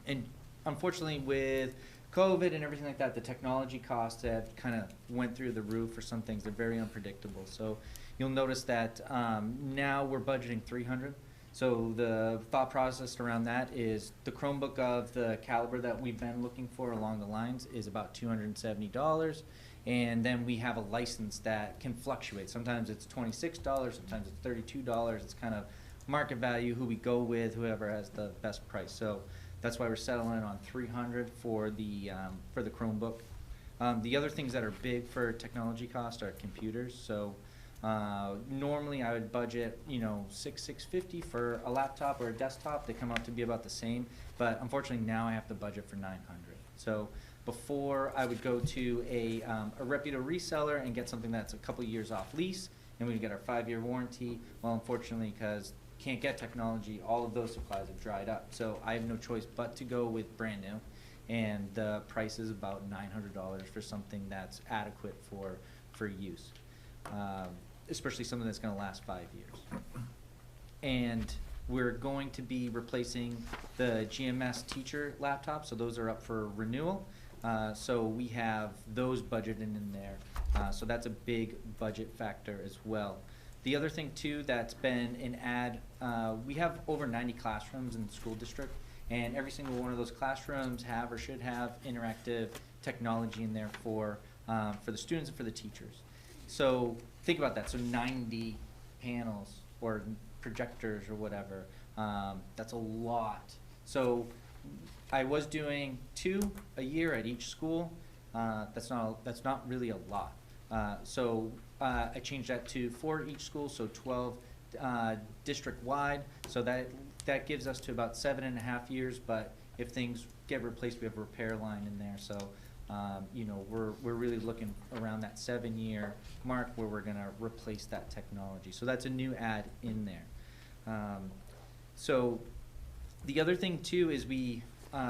L: And unfortunately, with COVID and everything like that, the technology costs have kind of went through the roof for some things. They're very unpredictable. So you'll notice that now we're budgeting $300. So the thought process around that is the Chromebook of the caliber that we've been looking for along the lines is about $270. And then we have a license that can fluctuate. Sometimes it's $26, sometimes it's $32. It's kind of market value, who we go with, whoever has the best price. So that's why we're settling on $300 for the Chromebook. The other things that are big for technology cost are computers. So normally I would budget, $650 for a laptop or a desktop. They come out to be about the same, but unfortunately now I have to budget for $900. So before I would go to a reputable reseller and get something that's a couple years off lease, and we get our 5-year warranty. Well, unfortunately, because can't get technology, all of those supplies have dried up. So I have no choice but to go with brand new, and the price is about $900 for something that's adequate for use, especially something that's going to last 5 years. And we're going to be replacing the GMS teacher laptops, so those are up for renewal. So we have those budgeted in there. So that's a big budget factor as well. The other thing too that's been an add, we have over 90 classrooms in the school district, and every single one of those classrooms have or should have interactive technology in there for the students and for the teachers. So think about that. So 90 panels or projectors or whatever, that's a lot. So I was doing 2 a year at each school. That's not really a lot. So I changed that to 4 each school, so 12 district-wide. So that gives us to about 7.5 years. But if things get replaced, we have a repair line in there. So we're really looking around that 7-year mark where we're going to replace that technology. So that's a new add in there. So the other thing too is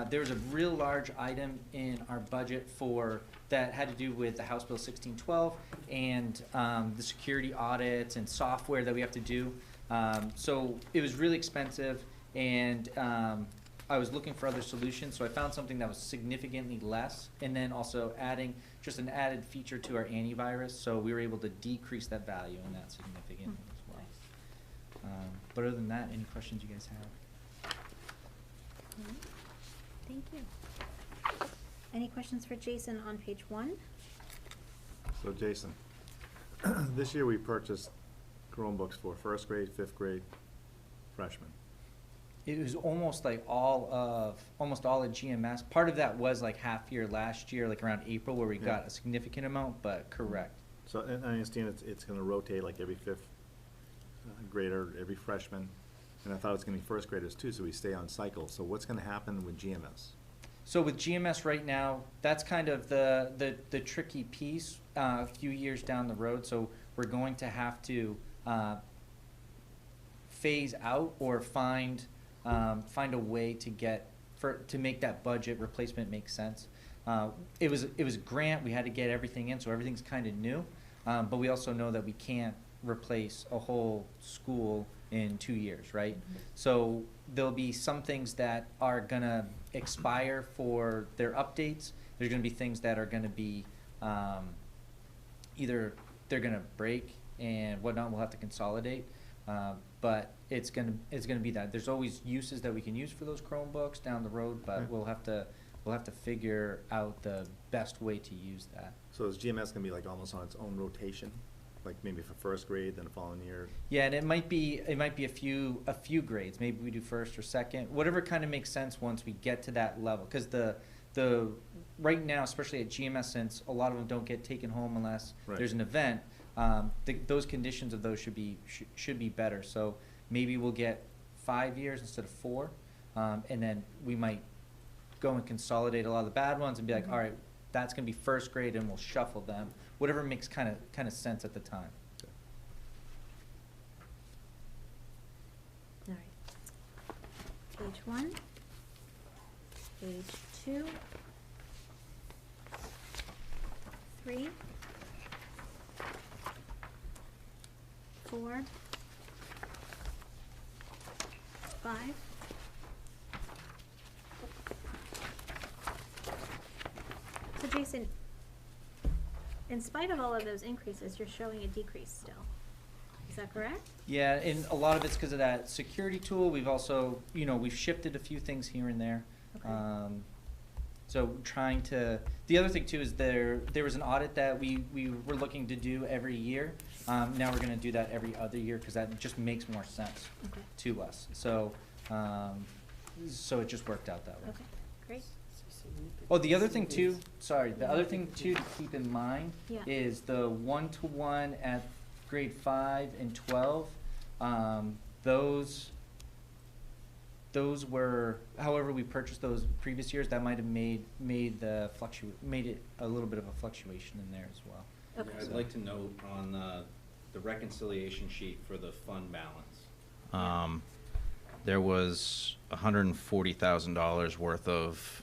L: there's a real large item in our budget that had to do with the House Bill 1612 and the security audits and software that we have to do. So it was really expensive, and I was looking for other solutions, so I found something that was significantly less, and then also adding just an added feature to our antivirus, so we were able to decrease that value and that significantly as well. But other than that, any questions you guys have?
A: Thank you. Any questions for Jason on page 1?
D: So Jason, this year we purchased Chromebooks for 1st grade, 5th grade, freshmen.
L: It was almost all of GMS. Part of that was like half year last year, like around April, where we got a significant amount, but correct.
D: So, and I understand it's gonna rotate like every 5th grader, every freshman, and I thought it was gonna be 1st graders too, so we stay on cycle. So what's gonna happen with GMS?
L: So with GMS right now, that's kind of the tricky piece a few years down the road. So we're going to have to phase out or find a way to make that budget replacement make sense. It was a grant, we had to get everything in, so everything's kind of new. But we also know that we can't replace a whole school in 2 years, right? So there'll be some things that are gonna expire for their updates. There's gonna be things that are gonna be, either they're gonna break and whatnot, we'll have to consolidate. But it's gonna be that. There's always uses that we can use for those Chromebooks down the road, but
D: Right.
L: we'll have to figure out the best way to use that.
D: So is GMS gonna be like almost on its own rotation? Like maybe for first grade, then the following year?
L: Yeah, and it might be a few grades. Maybe we do first or second, whatever kind of makes sense once we get to that level. Because the right now, especially at GMS, since a lot of them don't get taken home unless
D: Right.
L: there's an event, those conditions of those should be better. So maybe we'll get 5 years instead of 4, and then we might go and consolidate a lot of the bad ones and be like, all right, that's gonna be first grade, and we'll shuffle them. Whatever makes kind of sense at the time.
A: All right. Page 1, page 2, 3, 4, 5. So Jason, in spite of all of those increases, you're showing a decrease still. Is that correct?
L: Yeah, and a lot of it's because of that security tool. We've also, we've shifted a few things here and there.
A: Okay.
L: So the other thing too is there was an audit that we were looking to do every year. Now we're gonna do that every other year because that just makes more sense
A: Okay.
L: to us. So it just worked out that way.
A: Okay, great.
L: Oh, the other thing too, the other thing too to keep in mind
A: Yeah.
L: is the 1-to-1 at grade 5 and 12. Those were, however we purchased those previous years, that might have made it a little bit of a fluctuation in there as well.
A: Okay.
H: I'd like to note on the reconciliation sheet for the fund balance. There was $140,000 worth of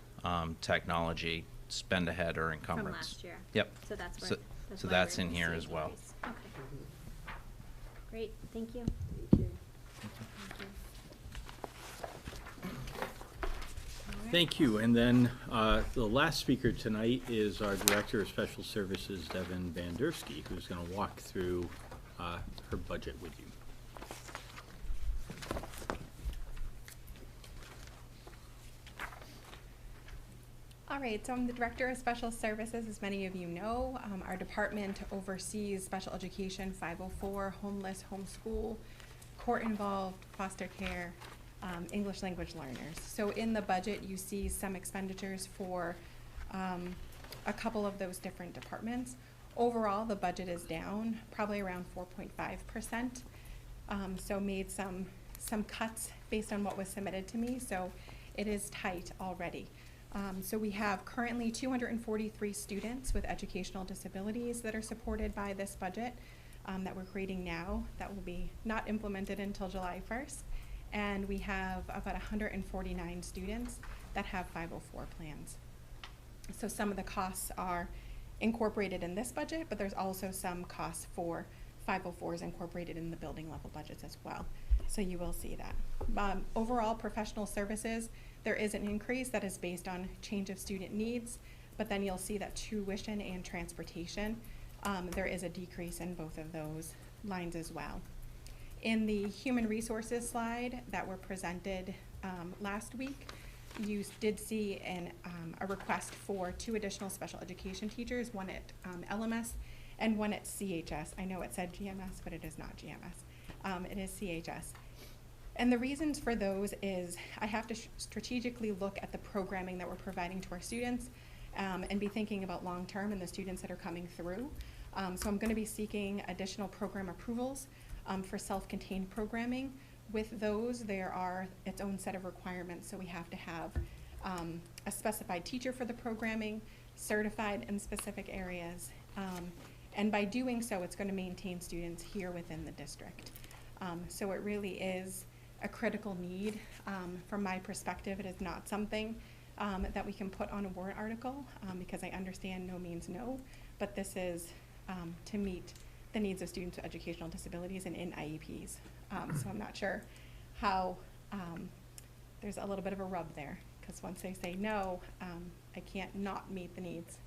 H: technology spend ahead or encumbrance.
A: From last year.
H: Yep.
A: So that's where.
H: So
A: why
H: that's
A: we're
H: in
A: gonna
H: here
A: see a
H: as well.
A: decrease. Okay. Great, thank you.
J: Thank you.
A: Thank you.
B: Thank you. And then the last speaker tonight is our Director of Special Services, Devin Vandersky, who's going to walk through her budget with you.
M: All right, so I'm the Director of Special Services, as many of you know. Our department oversees special education, 504, homeless, homeschool, court-involved, foster care, English language learners. So in the budget, you see some expenditures for a couple of those different departments. Overall, the budget is down, probably around 4.5%. So made some cuts based on what was submitted to me, so it is tight already. So we have currently 243 students with educational disabilities that are supported by this budget that we're creating now, that will be not implemented until July 1st. And we have about 149 students that have 504 plans. So some of the costs are incorporated in this budget, but there's also some costs for 504s incorporated in the building level budgets as well. So you will see that. Overall, professional services, there is an increase that is based on change of student needs, but then you'll see that tuition and transportation, there is a decrease in both of those lines as well. In the human resources slide that were presented last week, you did see a request for 2 additional special education teachers, one at LMS and one at CHS. I know it said GMS, but it is not GMS. It is CHS. And the reasons for those is I have to strategically look at the programming that we're providing to our students and be thinking about long-term and the students that are coming through. So I'm going to be seeking additional program approvals for self-contained programming. With those, there are its own set of requirements. So we have to have a specified teacher for the programming, certified in specific areas. And by doing so, it's going to maintain students here within the district. So it really is a critical need. From my perspective, it is not something that we can put on a warrant article, because I understand no means no, but this is to meet the needs of students with educational disabilities and in IEPs. So I'm not sure how, there's a little bit of a rub there, because once they say no, I can't not meet the needs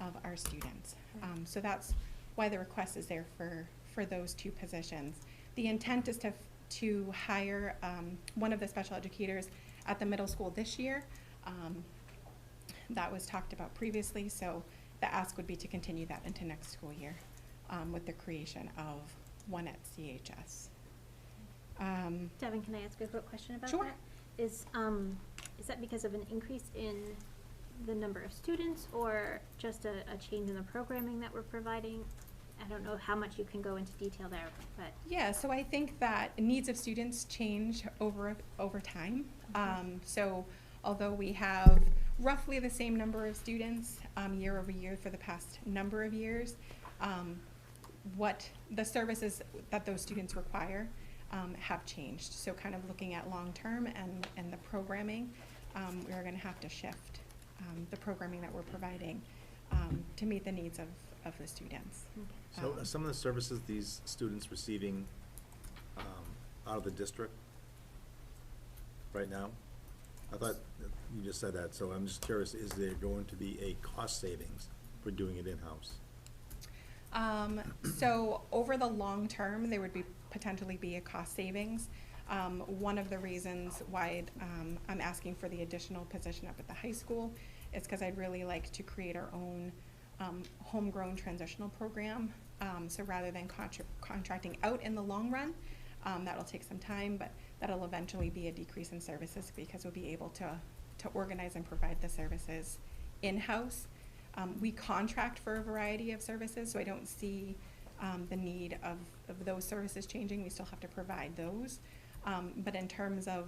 M: of our students. So that's why the request is there for those two positions. The intent is to hire one of the special educators at the middle school this year. That was talked about previously, so the ask would be to continue that into next school year with the creation of one at CHS.
A: Devin, can I ask a quick question about
M: Sure.
A: that? Is that because of an increase in the number of students, or just a change in the programming that we're providing? I don't know how much you can go into detail there, but.
M: Yeah, so I think that needs of students change over time. So although we have roughly the same number of students year over year for the past number of years, what the services that those students require have changed. So kind of looking at long-term and the programming, we are going to have to shift the programming that we're providing to meet the needs of the students.
D: So are some of the services these students receiving out of the district right now? I thought that you just said that, so I'm just curious, is there going to be a cost savings for doing it in-house?
M: So over the long term, there would potentially be a cost savings. One of the reasons why I'm asking for the additional position up at the high school is because I'd really like to create our own homegrown transitional program. So rather than contracting out in the long run, that'll take some time, but that'll eventually be a decrease in services because we'll be able to organize and provide the services in-house. We contract for a variety of services, so I don't see the need of those services changing. We still have to provide those. But in terms of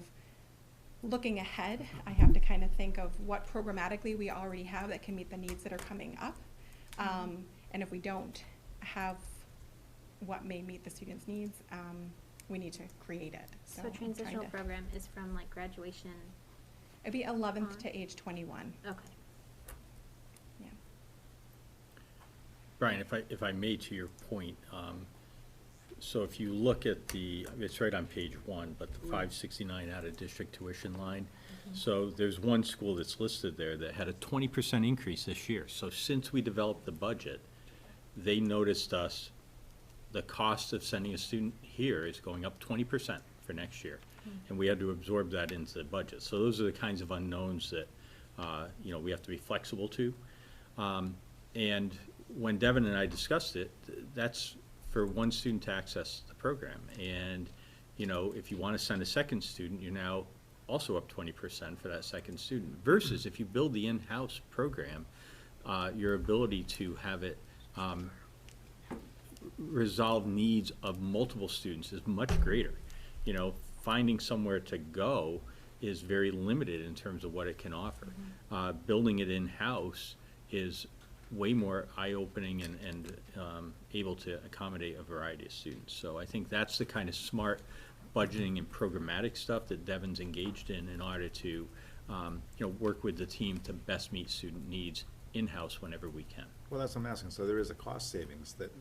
M: looking ahead, I have to kind of think of what programmatically we already have that can meet the needs that are coming up. And if we don't have what may meet the students' needs, we need to create it.
A: So
M: I'm trying
A: transitional
M: to-
A: program is from like graduation?
M: It'd be 11th
A: on?
M: to age 21.
A: Okay.
M: Yeah.
B: Brian, if I may, to your point, so if you look at it's right on page 1, but the 569 out-of-district tuition line. So there's one school that's listed there that had a 20% increase this year. So since we developed the budget, they noticed the cost of sending a student here is going up 20% for next year. And we had to absorb that into the budget. So those are the kinds of unknowns that, we have to be flexible to. And when Devin and I discussed it, that's for one student to access the program. And, if you want to send a second student, you're now also up 20% for that second student. Versus if you build the in-house program, your ability to have it resolve needs of multiple students is much greater. Finding somewhere to go is very limited in terms of what it can offer. Building it in-house is way more eye-opening and able to accommodate a variety of students. So I think that's the kind of smart budgeting and programmatic stuff that Devin's engaged in order to work with the team to best meet student needs in-house whenever we can.
D: Well, that's what I'm asking. So there is a cost savings that,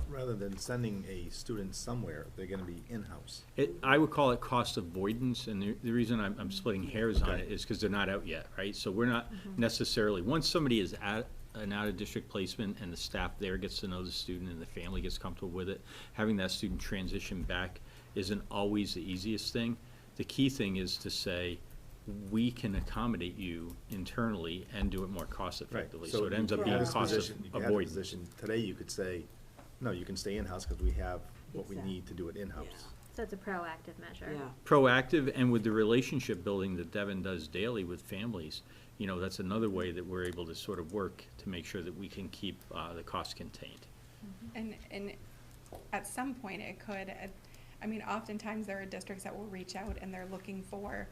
D: rather than sending a student somewhere, they're gonna be in-house.
B: I would call it cost avoidance, and the reason I'm splitting hairs on it is because they're not out yet, right? So we're not necessarily, once somebody is at an out-of-district placement and the staff there gets to know the student and the family gets comfortable with it, having that student transition back isn't always the easiest thing. The key thing is to say, we can accommodate you internally and do it more cost effectively. So it ends up
D: if you
B: being
D: had this
B: cost
D: position- if you had the
B: avoidance.
D: position today, you could say, no, you can stay in-house because we have what we need to do it in-house.
A: So it's a proactive measure.
J: Yeah.
B: Proactive, and with the relationship building that Devin does daily with families, that's another way that we're able to sort of work to make sure that we can keep the cost contained.
M: And at some point it could, oftentimes there are districts that will reach out and they're looking for,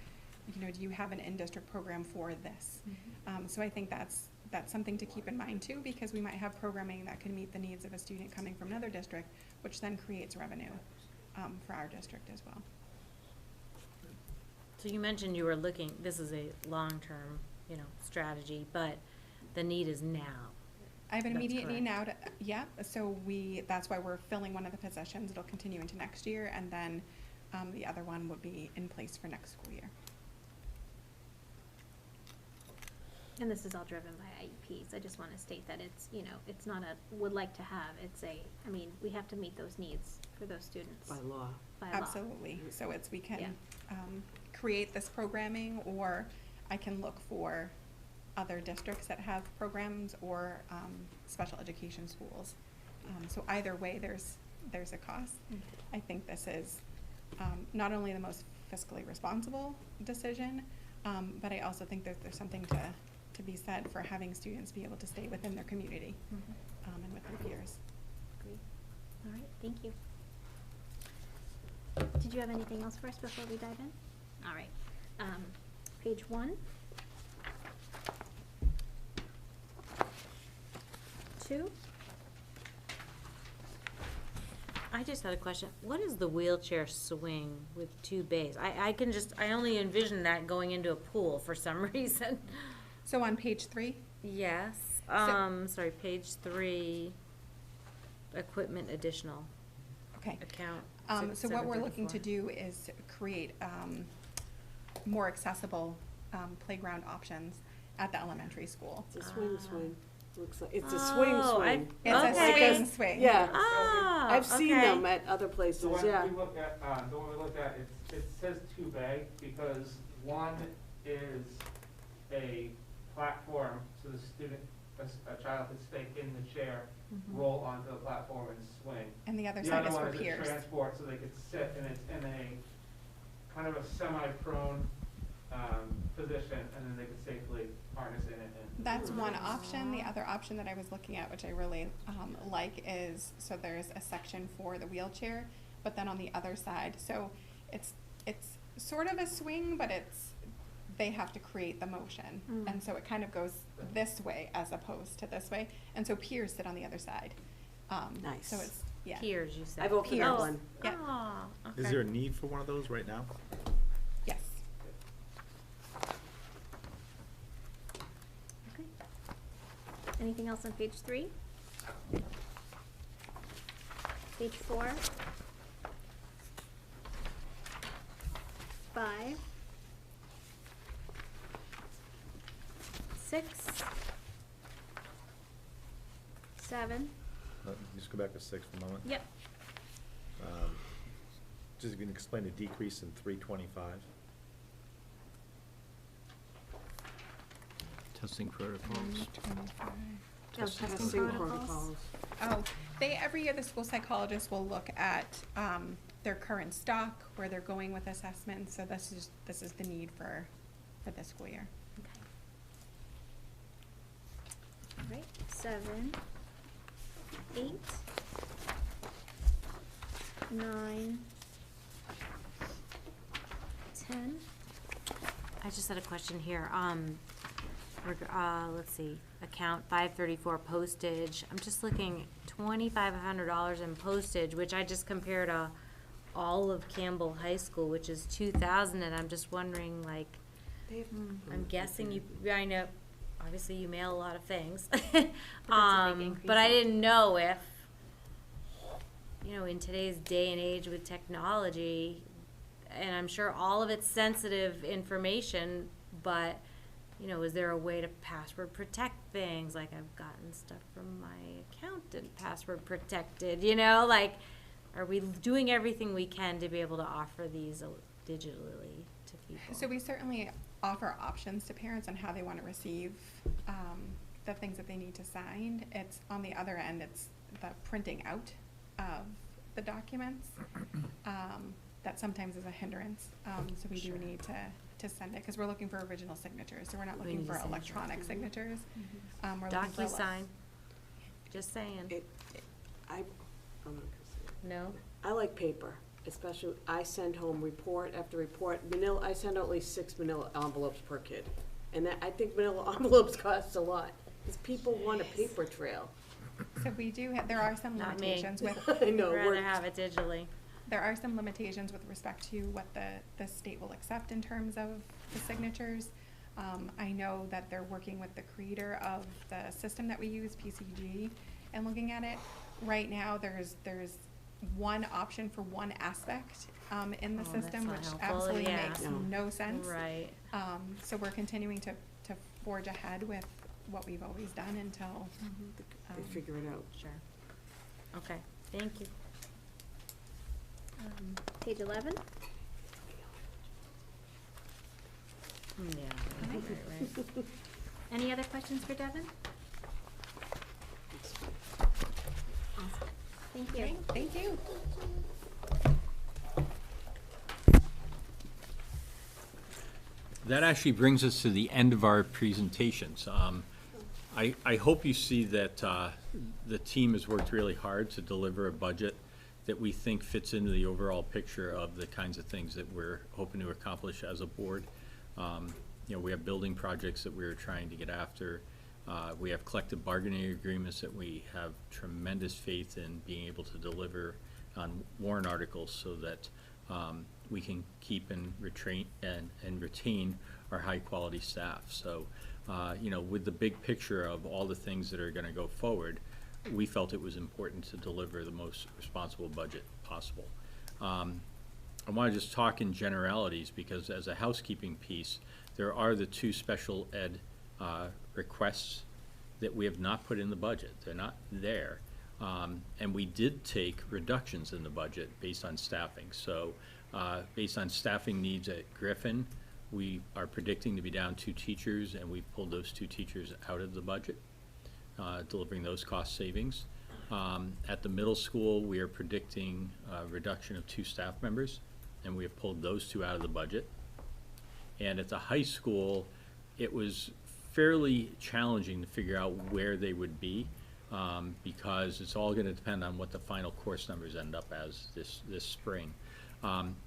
M: do you have an in-district program for this? So I think that's something to keep in mind too, because we might have programming that can meet the needs of a student coming from another district, which then creates revenue for our district as well.
F: So you mentioned you were looking, this is a long-term strategy, but the need is now.
M: I have an
F: That's
M: immediate need now
F: correct.
M: so that's why we're filling one of the positions. It'll continue into next year, and then, the other one would be in place for next school year.
A: And this is all driven by IEPs. I just want to state that it's, it's not a would like to have, we have to meet those needs for those students.
J: By law.
A: By law.
M: Absolutely. So we
A: Yeah.
M: can, create this programming, or I can look for other districts that have programs, or, special education schools. So either way, there's a cost. I think this is, not only the most fiscally responsible decision, but I also think that there's something to be said for having students be able to stay within their community, and with their peers.
A: Great. All right, thank you. Did you have anything else for us before we dive in? All right. Page 1. 2.
F: I just had a question. What is the wheelchair swing with 2 bays? I only envision that going into a pool for some reason.
M: So on page 3,
F: Yes, sorry, page 3, equipment additional
M: okay.
F: account.
M: So what we're looking
F: 734.
M: to do is create, more accessible, playground options at the elementary school.
J: It's a swing. Looks like, it's a swing.
M: It's a
F: Okay.
M: swing.
J: Yeah.
F: Oh,
J: I've seen
F: okay.
J: them at other places,
G: The one
J: yeah.
G: we looked at, it says 2 bay, because one is a platform, so the student, a child can stay in the chair, roll onto the platform and swing.
M: And the other side is for
G: The other one is a
M: peers.
G: transport, so they could sit, and it's in a kind of a semi-prone, position, and then they could safely harness in it and.
M: That's one option. The other option that I was looking at, which I really like, is, so there's a section for the wheelchair, but then on the other side, so it's sort of a swing, but they have to create the motion. And so it kind of goes this way as opposed to this way. And so peers sit on the other side.
J: Nice.
M: So it's, yeah.
F: Peers, you said.
J: I've opened
M: Peers.
J: up one.
M: Yeah.
F: Oh, okay.
D: Is there a need for one of those right now?
M: Yes.
A: Okay. Anything else on page 3? Page 4. 5. 6. 7.
D: Just go back to 6 for a moment.
A: Yep.
D: Just if you can explain the decrease in 325.
B: Testing protocols.
A: Testing
J: Testing
A: protocols.
M: Oh, every year the school psychologist will look at their current stock, where they're going with assessments, so this is the need for this school year.
A: Okay. All right, 7, 8, 9, 10.
F: I just had a question here. Let's see, account 534 postage. I'm just looking, $2,500 in postage, which I just compared to all of Campbell High School, which is 2,000, and I'm just wondering, like, I'm guessing I know, obviously you mail a lot of things.
A: that's a big increase
F: But I
A: in-
F: didn't know if, in today's day and age with technology, and I'm sure all of it's sensitive information, but, is there a way to password protect things? Like, I've gotten stuff from my accountant password protected, like, are we doing everything we can to be able to offer these digitally to people?
M: So we certainly offer options to parents on how they want to receive the things that they need to sign. It's, on the other end, it's the printing out of the documents that sometimes is a hindrance. So we do need to send it, because we're looking for original signatures, so we're not
F: We
M: looking
F: need
M: for
F: a signature.
M: electronic signatures. We're looking for
F: DocuSign, just saying.
J: I'm not gonna say it.
F: No?
J: I like paper, especially, I send home report after report. I send out at least 6 manila envelopes per kid. And I think manila envelopes cost a lot, because people want a paper trail.
M: So we do there are some
F: Not me.
M: limitations with
J: I know,
F: I'd rather
J: we're-
F: have it digitally.
M: There are some limitations with respect to what the state will accept in terms of the signatures. I know that they're working with the creator of the system that we use, PCG, and looking at it. Right now, there's one option for one aspect in the
F: Oh, that's
M: system,
F: not
M: which
F: helpful,
M: absolutely
F: yeah.
M: makes
J: No.
M: no sense.
F: Right.
M: So we're continuing to forge ahead with what we've always done until
J: They figure it out.
F: Sure. Okay, thank you.
A: Page 11.
F: Yeah, right.
A: Any other questions for Devin? Awesome. Thank you.
M: Great, thank you.
B: That actually brings us to the end of our presentations. I hope you see that the team has worked really hard to deliver a budget that we think fits into the overall picture of the kinds of things that we're hoping to accomplish as a board. You know, we have building projects that we're trying to get after. We have collective bargaining agreements that we have tremendous faith in being able to deliver on warrant articles so that we can keep and retain our high-quality staff. So, you know, with the big picture of all the things that are going to go forward, we felt it was important to deliver the most responsible budget possible. I want to just talk in generalities because as a housekeeping piece, there are the two special ed requests that we have not put in the budget. They're not there. And we did take reductions in the budget based on staffing. So based on staffing needs at Griffin, we are predicting to be down 2 teachers, and we've pulled those 2 teachers out of the budget, delivering those cost savings. At the middle school, we are predicting a reduction of 2 staff members, and we have pulled those 2 out of the budget. And at the high school, it was fairly challenging to figure out where they would be, because it's all gonna depend on what the final course numbers end up as this spring.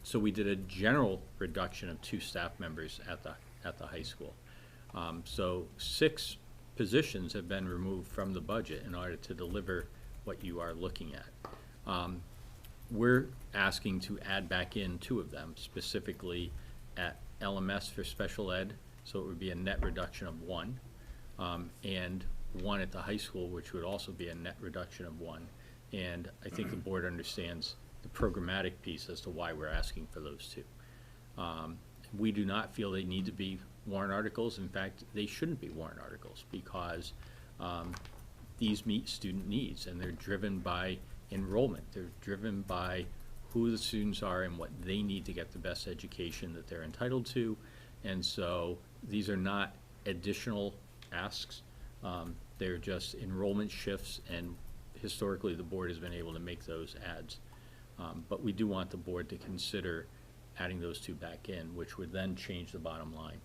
B: So we did a general reduction of 2 staff members at the high school. So 6 positions have been removed from the budget in order to deliver what you are looking at. We're asking to add back in 2 of them, specifically at LMS for special ed, so it would be a net reduction of 1, and 1 at the high school, which would also be a net reduction of 1. And I think the board understands the programmatic piece as to why we're asking for those 2. We do not feel they need to be warrant articles. In fact, they shouldn't be warrant articles because these meet student needs, and they're driven by enrollment. They're driven by who the students are and what they need to get the best education that they're entitled to. And so these are not additional asks. They're just enrollment shifts, and historically the board has been able to make those adds. But we do want the board to consider adding those 2 back in, which would then change the bottom line.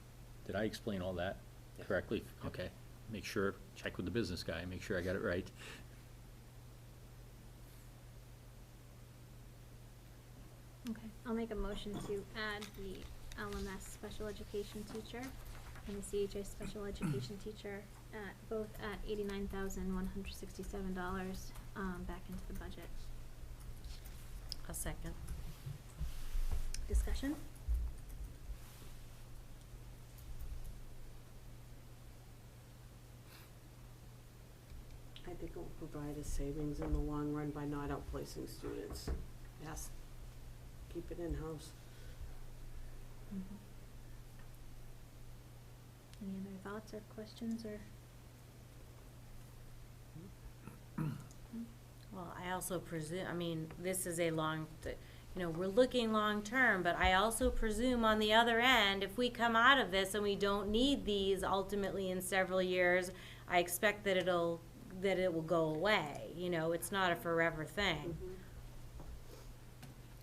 B: Did I explain all that correctly? Okay. Make sure, check with the business guy, make sure I got it right.
A: Okay, I'll make a motion to add the LMS special education teacher and the CHA special education teacher both at $89,167 back into the budget.
F: A second.
A: Discussion?
J: I think it will provide a savings in the long run by not outplacing students. Yes, keep it in-house.
A: Any other thoughts or questions or?
F: Well, I also presume, I mean, this is a we're looking long-term, but I also presume on the other end, if we come out of this and we don't need these ultimately in several years, I expect that it will go away. You know, it's not a forever thing.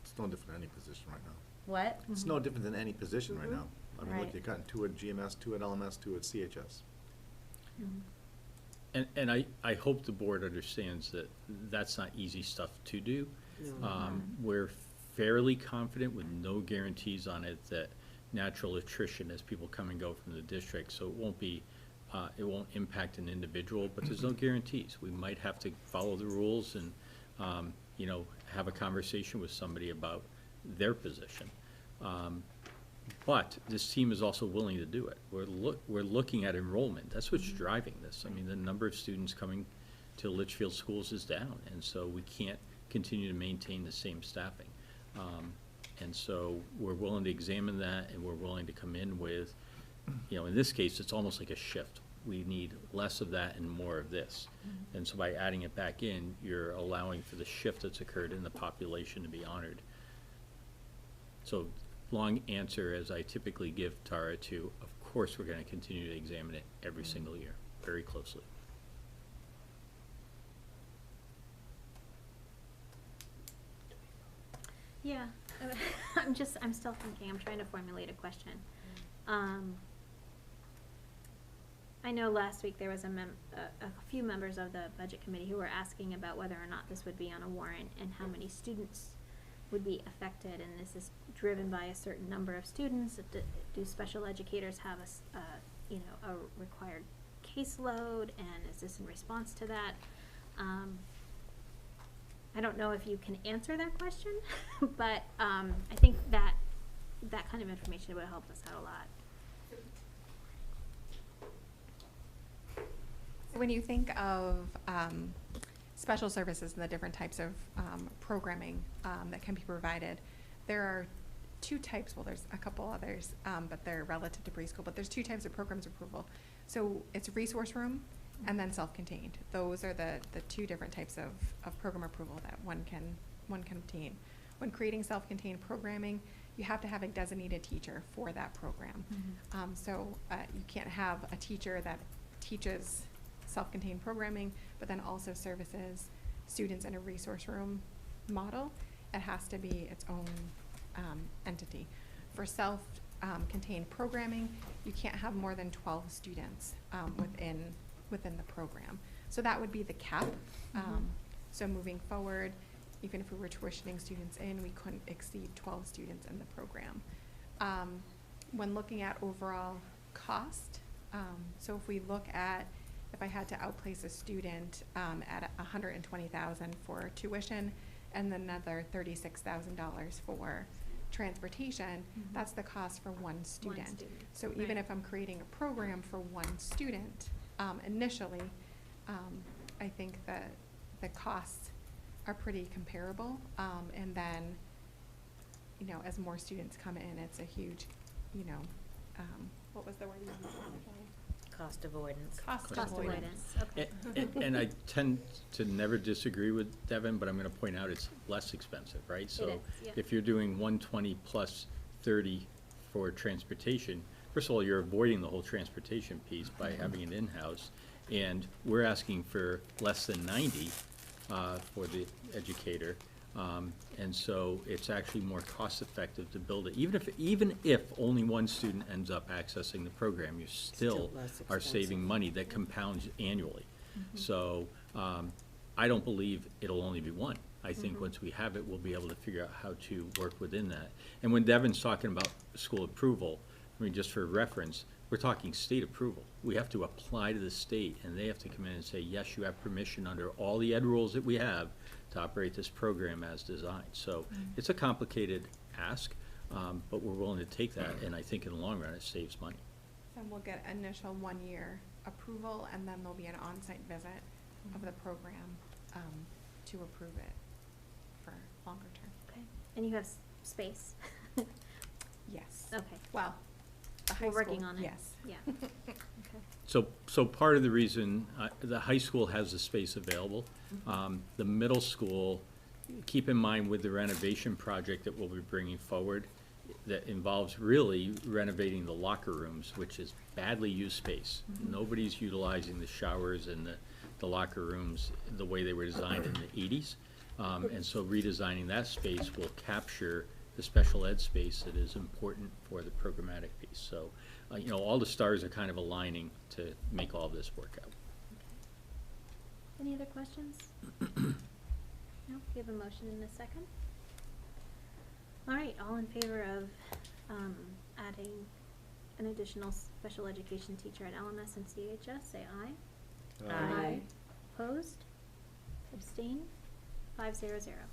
D: It's no different than any position right now.
F: What?
D: It's no different than any position right now. I mean, look,
F: Right.
D: you're cutting 2 at GMS, 2 at LMS, 2 at CHS.
B: And I hope the board understands that that's not easy stuff to do.
J: No.
B: We're fairly confident with no guarantees on it that natural attrition as people come and go from the district, so it won't be, it won't impact an individual, but there's no guarantees. We might have to follow the rules and, you know, have a conversation with somebody about their position. But this team is also willing to do it. We're looking at enrollment. That's what's driving this. I mean, the number of students coming to Litchfield schools is down, and so we can't continue to maintain the same staffing. And so we're willing to examine that, and we're willing to come in with, in this case, it's almost like a shift. We need less of that and more of this. And so by adding it back in, you're allowing for the shift that's occurred in the population to be honored. So long answer, as I typically give Tara, to, of course, we're going to continue to examine it every single year, very closely.
A: Yeah, I'm still thinking, I'm trying to formulate a question. I know last week there was a few members of the budget committee who were asking about whether or not this would be on a warrant and how many students would be affected, and this is driven by a certain number of students. Do special educators have a required caseload, and is this in response to that? I don't know if you can answer that question, but I think that kind of information would help us out a lot.
M: When you think of special services and the different types of programming that can be provided, there are two types. Well, there's a couple others, but they're relative to preschool. But there's two types of programs approval. So it's resource room and then self-contained. Those are the two different types of program approval that one can obtain. When creating self-contained programming, you have to have a designated teacher for that program. So you can't have a teacher that teaches self-contained programming, but then also services students in a resource room model. It has to be its own entity. For self-contained programming, you can't have more than 12 students within the program. So that would be the cap. So moving forward, even if we were tuitioning students in, we couldn't exceed 12 students in the program. When looking at overall cost, so if we look at, if I had to outplace a student at $120,000 for tuition and then another $36,000 for transportation, that's the cost for one student. So even if I'm creating a program for one student, initially, I think that the costs are pretty comparable. And then, as more students come in, it's a huge, what was the word you used?
F: Cost avoidance.
M: Cost
A: avoidance, okay.
B: And I tend to never disagree with Devin, but I'm going to point out it's less expensive, right? So
A: is, yeah.
B: if you're doing 120 plus 30 for transportation, first of all, you're avoiding the whole transportation piece by having it in-house, and we're asking for less than 90 for the educator. And so it's actually more cost-effective to build it. Even if only one student ends up accessing the program, you still are saving money that compounds annually. So I don't believe it'll only be one. I think once we have it, we'll be able to figure out how to work within that. And when Devin's talking about school approval, I mean, just for reference, we're talking state approval. We have to apply to the state, and they have to come in and say, yes, you have permission under all the ed rules that we have to operate this program as designed. So it's a complicated ask, but we're willing to take that, and I think in the long run, it saves money.
M: Then we'll get initial 1-year approval, and then there'll be an on-site visit of the program to approve it for longer term.
A: Okay, and you have space?
M: Yes.
A: Okay.
M: Well, the high
A: We're working
M: school,
A: on it.
M: yes.
A: Yeah. Okay.
B: So part of the reason, the high school has the space available. The middle school, keep in mind with the renovation project that we'll be bringing forward, that involves really renovating the locker rooms, which is badly used space. Nobody's utilizing the showers and the locker rooms the way they were designed in the 80s. And so redesigning that space will capture the special ed space that is important for the programmatic piece. So, all the stars are kind of aligning to make all this work out.
A: Any other questions? No? We have a motion in a second. All right, all in favor of adding an additional special education teacher at LMS and CHS, say aye.
F: Aye.
A: Opposed? Abstain? 500.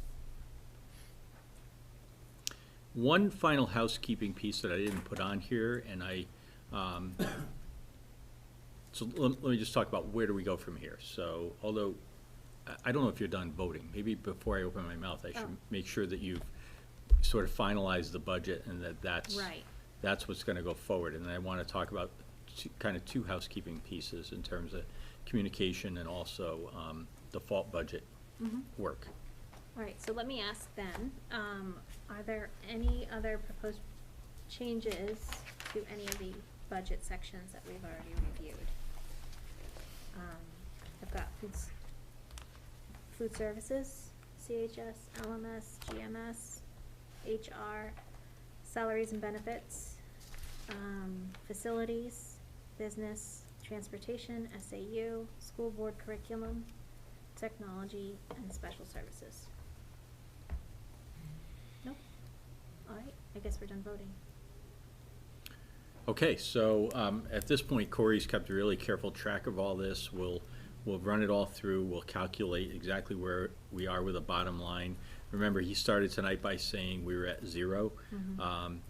B: One final housekeeping piece that I didn't put on here, and so let me just talk about where do we go from here. So although, I don't know if you're done voting, maybe before I open my mouth, I should make sure that you've sort of finalized the budget and that's
A: Right.
B: that's what's gonna go forward. And I wanna talk about two housekeeping pieces in terms of communication and also default budget work.
A: All right, so let me ask then, are there any other proposed changes to any of the budget sections that we've already reviewed? I've got food services, CHS, LMS, GMS, HR, salaries and benefits, facilities, business, transportation, SAU, school board curriculum, technology, and special services. Nope. All right, I guess we're done voting.
B: Okay, so at this point, Corey's kept a really careful track of all this. We'll run it all through. We'll calculate exactly where we are with a bottom line. Remember, he started tonight by saying we were at 0.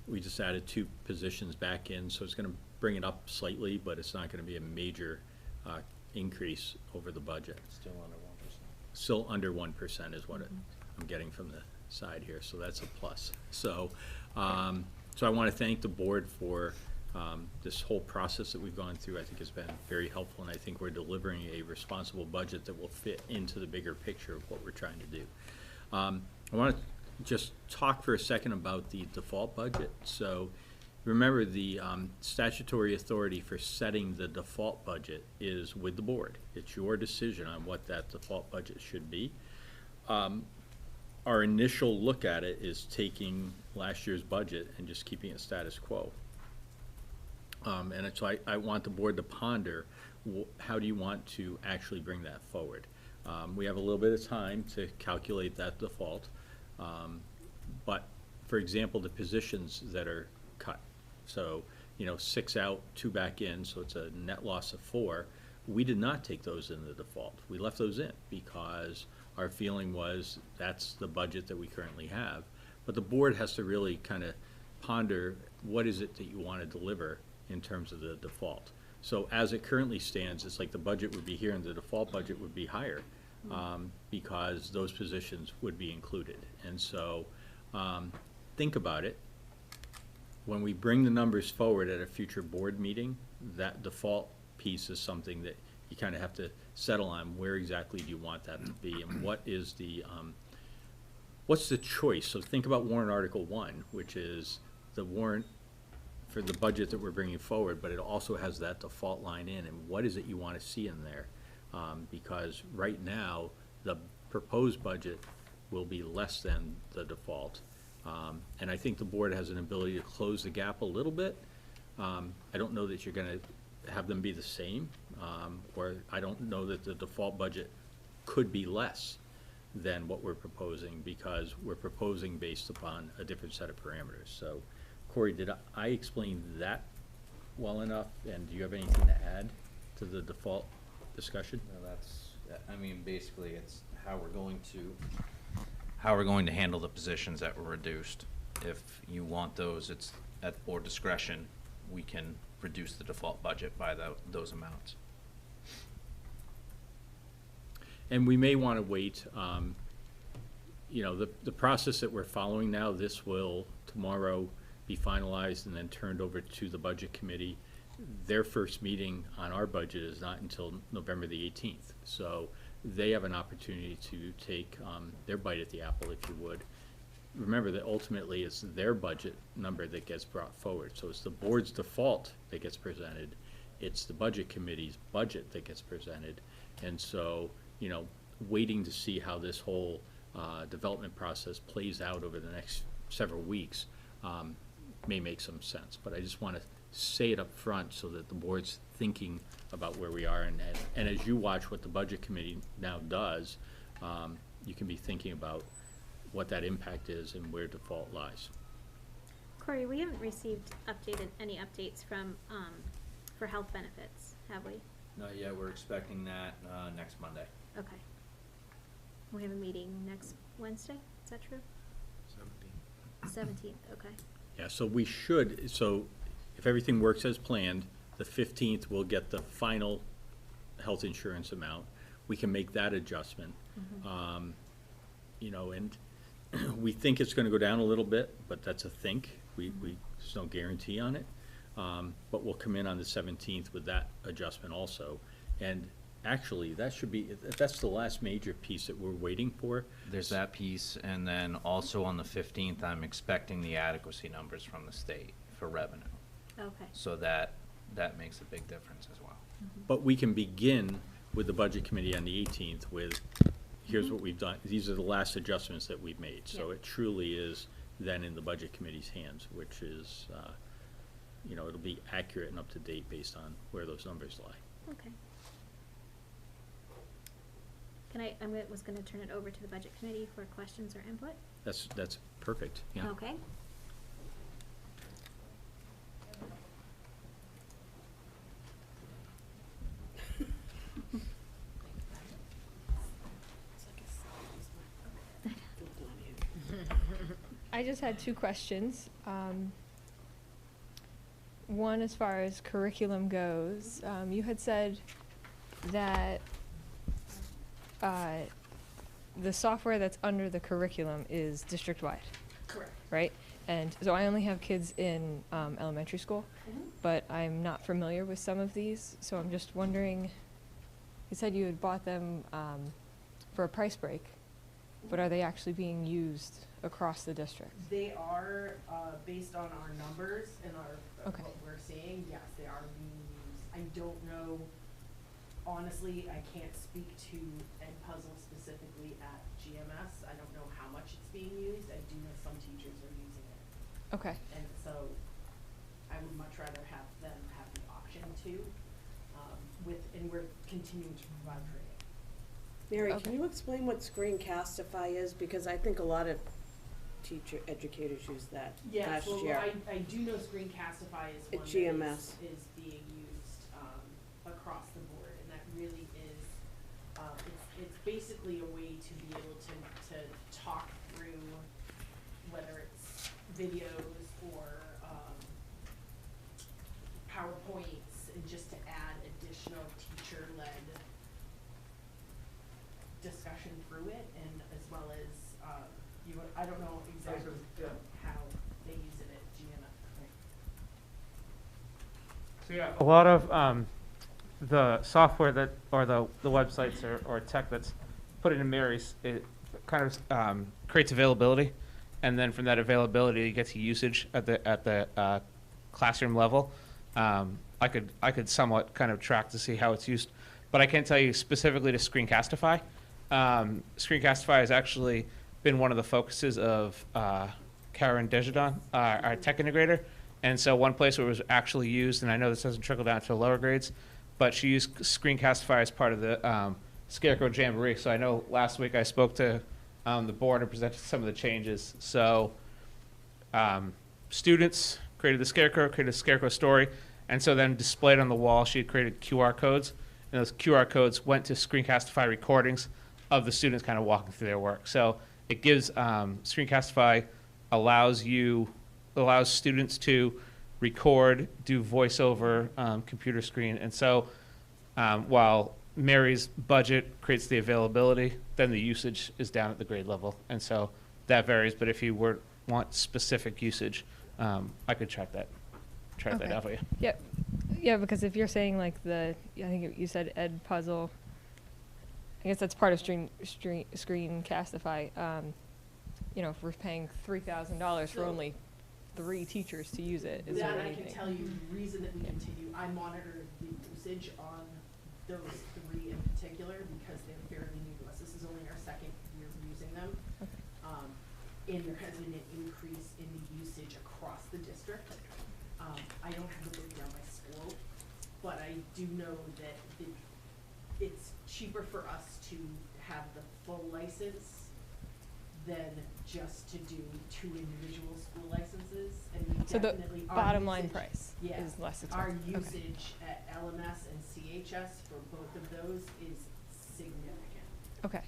B: We just added 2 positions back in, so it's going to bring it up slightly, but it's not going to be a major increase over the budget.
H: Still under 1%.
B: Still under 1% is what I'm getting from the side here, so that's a plus. So, so I want to thank the board for this whole process that we've gone through. I think has been very helpful, and I think we're delivering a responsible budget that will fit into the bigger picture of what we're trying to do. I want to just talk for a second about the default budget. So remember, the statutory authority for setting the default budget is with the board. It's your decision on what that default budget should be. Our initial look at it is taking last year's budget and just keeping it status quo. And so I want the board to ponder, how do you want to actually bring that forward? We have a little bit of time to calculate that default. But for example, the positions that are cut, so 6 out, 2 back in, so it's a net loss of 4. We did not take those in the default. We left those in because our feeling was that's the budget that we currently have. But the board has to really kind of ponder, what is it that you want to deliver in terms of the default. So as it currently stands, it's like the budget would be here and the default budget would be higher because those positions would be included. And so think about it. When we bring the numbers forward at a future board meeting, that default piece is something that you kind of have to settle on. Where exactly do you want that to be, and what is the what's the choice? So think about warrant article 1, which is the warrant for the budget that we're bringing forward, but it also has that default line in, and what is it you want to see in there? Because right now, the proposed budget will be less than the default. And I think the board has an ability to close the gap a little bit. I don't know that you're going to have them be the same, or I don't know that the default budget could be less than what we're proposing, because we're proposing based upon a different set of parameters. So, Corey, did I explain that well enough, and do you have anything to add to the default discussion?
H: No, I mean, basically, it's how we're going to handle the positions that were reduced. If you want those, it's at board discretion. We can reduce the default budget by those amounts.
B: And we may want to wait. The process that we're following now, this will tomorrow be finalized and then turned over to the budget committee. Their first meeting on our budget is not until November the 18th. So they have an opportunity to take their bite at the apple, if you would. Remember that ultimately it's their budget number that gets brought forward. So it's the board's default that gets presented. It's the budget committee's budget that gets presented. And so, waiting to see how this whole development process plays out over the next several weeks may make some sense. But I just want to say it up front so that the board's thinking about where we are. And as you watch what the budget committee now does, you can be thinking about what that impact is and where default lies.
A: Corey, we haven't received any updates from for health benefits, have we?
H: Not yet. We're expecting that next Monday.
A: Okay. We have a meeting next Wednesday, is that true? 17th, okay.
B: Yeah, so we should, so if everything works as planned, the 15th we'll get the final health insurance amount. We can make that adjustment. You know, and we think it's gonna go down a little bit, but that's a think. There's no guarantee on it. But we'll come in on the 17th with that adjustment also. And actually, that's the last major piece that we're waiting for.
H: There's that piece, and then also on the 15th, I'm expecting the adequacy numbers from the state for revenue.
A: Okay.
H: So that makes a big difference as well.
B: But we can begin with the budget committee on the 18th with, here's what we've done. These are the last adjustments that we've made. So
A: Yeah.
B: it truly is then in the budget committee's hands, which is, you know, it'll be accurate and up to date based on where those numbers lie.
A: Okay. Was gonna turn it over to the budget committee for questions or input.
B: That's perfect, yeah.
A: Okay.
N: I just had two questions. One, as far as curriculum goes, you had said that the software that's under the curriculum is district-wide,
K: Correct.
N: right? And so I only have kids in elementary school, but I'm not familiar with some of these, so I'm just wondering, you said you had bought them for a price break, but are they actually being used across the district?
K: They are, based on our numbers and
N: Okay.
K: what we're seeing, yes, they are being used. I don't know, honestly, I can't speak to Ed Puzzle specifically at GMS. I don't know how much it's being used. I do know some teachers are using it.
N: Okay.
K: And so I would much rather have them have the option to, and we're continuing to provide training.
J: Mary,
N: Okay.
J: can you explain what Screencastify is? Because I think a lot of educators use that
K: Yes,
J: last
K: well,
J: year.
K: I do know Screencastify is
J: At
K: one
J: GMS.
K: that is being used, across the board, and that really is, it's basically a way to be able to talk through whether it's videos or, PowerPoints, and just to add additional teacher-led discussion through it, and as well as, I don't know exactly how they use it at GMS.
G: So yeah, a lot of the software that, or the websites or tech that's put into Mary's, it kind of creates availability, and then from that availability, it gets usage at the classroom level. I could somewhat kind of track to see how it's used, but I can't tell you specifically to Screencastify. Screencastify has actually been one of the focuses of Karen Desjardins, our tech integrator. And so one place where it was actually used, and I know this doesn't trickle down to the lower grades, but she used Screencastify as part of the Scarecrow Jamboree. So I know last week I spoke to the board and presented some of the changes. So students created the Scarecrow story, and so then displayed on the wall, she had created QR codes, and those QR codes went to Screencastify recordings of the students kind of walking through their work. So it gives, Screencastify allows students to record, do voiceover, computer screen. And so while Mary's budget creates the availability, then the usage is down at the grade level. And so that varies, but if you want specific usage, I could track that
N: Okay.
G: out for you.
N: Yep. Yeah, because if you're saying like I think you said Ed Puzzle, I guess that's part of Screencastify. You know, if we're paying $3,000 for only 3 teachers to use it, is
K: That
N: there
K: I
N: anything?
K: can tell you, the reason that we continue, I monitor the usage on those 3 in particular because they're fairly new to us. This is only our second year using them.
N: Okay.
K: And there has been an increase in the usage across the district. I don't have the breakdown by school, but I do know that it's cheaper for us to have the full license than just to do 2 individual school licenses. And we
N: So the
K: definitely, our
N: bottom line
K: usage-
N: price
K: yeah,
N: is less
K: our
N: expensive. Okay.
K: usage at LMS and CHS for both of those is significant.
N: Okay.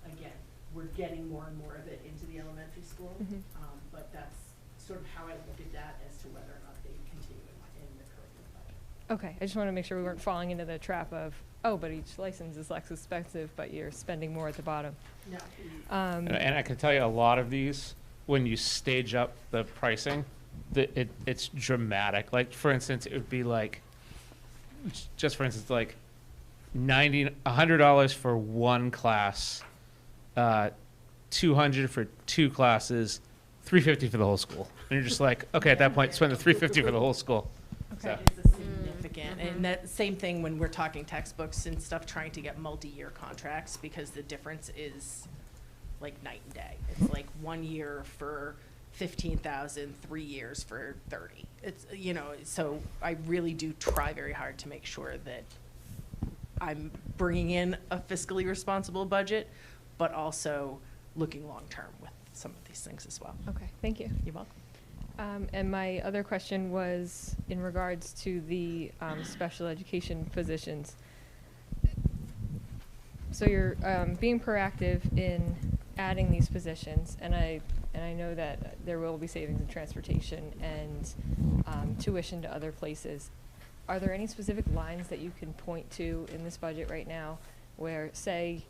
K: Again, we're getting more and more of it into the elementary school,
N: Mhm.
K: but that's sort of how I look at that as to whether or not they continue in the curriculum budget.
N: Okay, I just want to make sure we weren't falling into the trap of, oh, but each license is less expensive, but you're spending more at the bottom.
K: No.
G: And I can tell you a lot of these, when you stage up the pricing, it's dramatic. Like, for instance, it would be like, just for instance, like $100 for one class, $200 for two classes, $350 for the whole school. And you're just like, okay, at that point, spend the $350 for the whole school.
N: Okay.
K: That is a significant, and that same thing when we're talking textbooks and stuff, trying to get multi-year contracts, because the difference is like night and day. It's like 1 year for 15,000, 3 years for 30. It's, you know, so I really do try very hard to make sure that I'm bringing in a fiscally responsible budget, but also looking long-term with some of these things as well.
N: Okay, thank you.
K: You're welcome.
N: And my other question was in regards to the special education positions. So you're being proactive in adding these positions, and I know that there will be savings in transportation and tuition to other places. Are there any specific lines that you can point to in this budget right now where, say,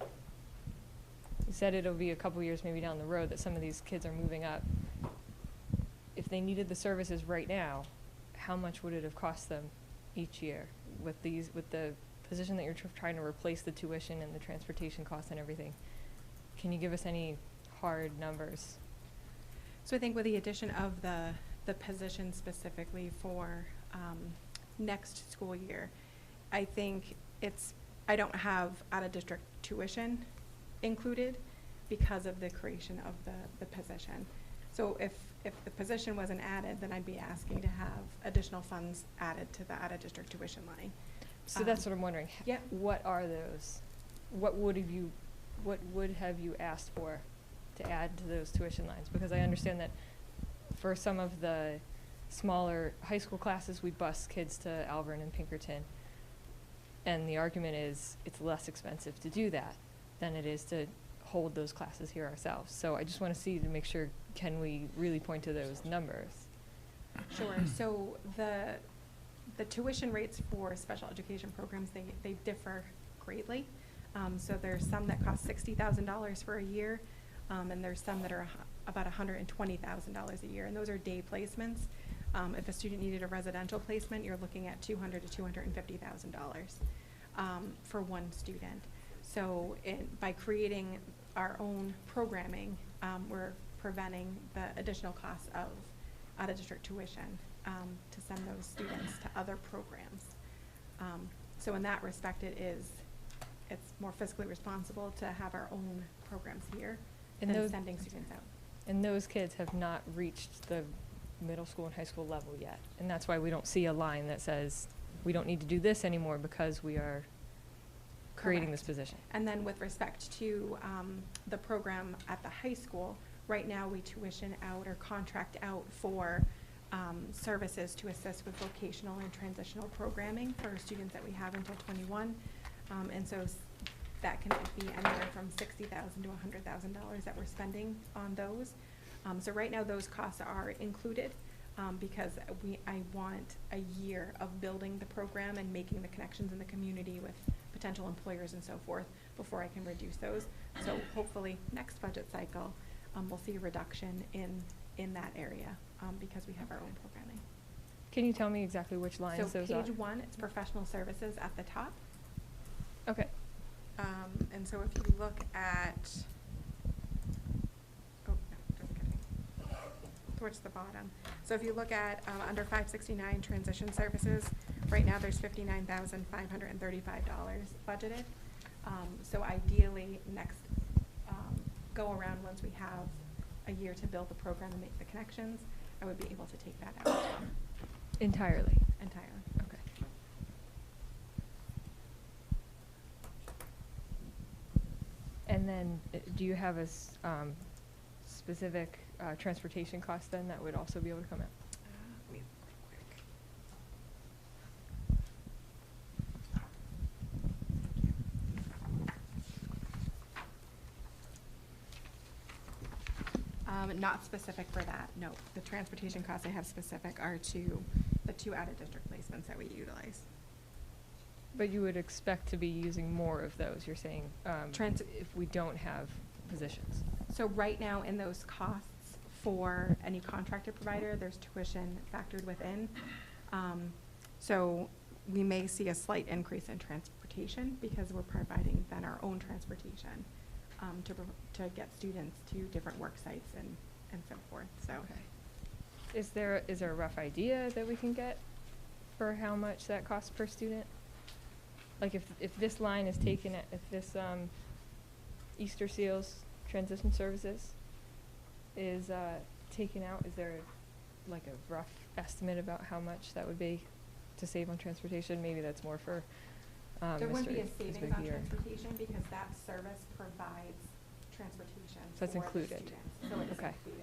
N: you said it'll be a couple years maybe down the road that some of these kids are moving up. If they needed the services right now, how much would it have cost them each year with the position that you're trying to replace the tuition and the transportation costs and everything? Can you give us any hard numbers?
M: So I think with the addition of the position specifically for next school year, I think I don't have out-of-district tuition included because of the creation of the position. So if the position wasn't added, then I'd be asking to have additional funds added to the out-of-district tuition line.
N: So that's what I'm wondering.
M: Yeah.
N: What are those? What would have you asked for to add to those tuition lines? Because I understand that for some of the smaller high school classes, we bus kids to Alvern and Pinkerton. And the argument is it's less expensive to do that than it is to hold those classes here ourselves. So I just want to see to make sure, can we really point to those numbers?
M: Sure. So the tuition rates for special education programs, they differ greatly. So there's some that cost $60,000 for a year, and there's some that are about $120,000 a year, and those are day placements. If a student needed a residential placement, you're looking at $200,000 to $250,000 for one student. So by creating our own programming, we're preventing the additional costs of out-of-district tuition to send those students to other programs. So in that respect, it's more fiscally responsible to have our own programs here than sending students out.
N: And those kids have not reached the middle school and high school level yet. And that's why we don't see a line that says we don't need to do this anymore because we are creating this position.
M: And then with respect to the program at the high school, right now we tuition out or contract out for services to assist with vocational and transitional programming for students that we have until 21. And so that can be anywhere from $60,000 to $100,000 that we're spending on those. So right now those costs are included because I want a year of building the program and making the connections in the community with potential employers and so forth before I can reduce those. So hopefully next budget cycle we'll see a reduction in that area because we have our own programming.
N: Can you tell me exactly which lines
M: So
N: those are?
M: page 1, it's professional services at the top.
N: Okay.
M: And so if you look at, towards the bottom. So if you look at under 569 transition services, right now there's $59,535 budgeted. So ideally next go around, once we have a year to build the program and make the connections, I would be able to take that out as well.
N: Entirely.
M: Entirely.
N: Okay. And then do you have a specific transportation cost then that would also be able to come out?
M: Let me look real quick. Not specific for that, no. The transportation costs I have specific are to the 2 out-of-district placements that we utilize.
N: But you would expect to be using more of those, you're saying, if we don't have positions.
M: So right now, in those costs for any contracted provider, there's tuition factored within. So we may see a slight increase in transportation because we're providing then our own transportation to get students to different work sites and so forth, so.
N: Okay. Is there a rough idea that we can get for how much that costs per student? Like if this line is taken, if this Easter Seals transition services is taken out, is there like a rough estimate about how much that would be to save on transportation? Maybe that's more for
M: There wouldn't be a
N: Mr.
M: savings on
N: Isbergier.
M: transportation because that service provides transportation
N: So that's
M: for the
N: included.
M: students. So it is
N: Okay.
M: included.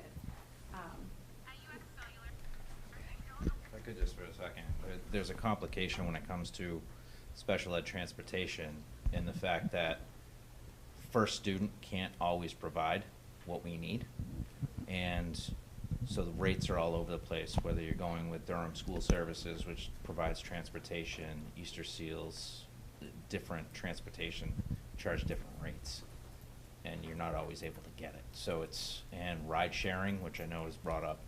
H: If I could just for a second, there's a complication when it comes to special ed transportation in the fact that first student can't always provide what we need. And so the rates are all over the place, whether you're going with Durham School Services, which provides transportation, Easter Seals, different transportation, charge different rates. And you're not always able to get it. So and ride sharing, which I know is brought up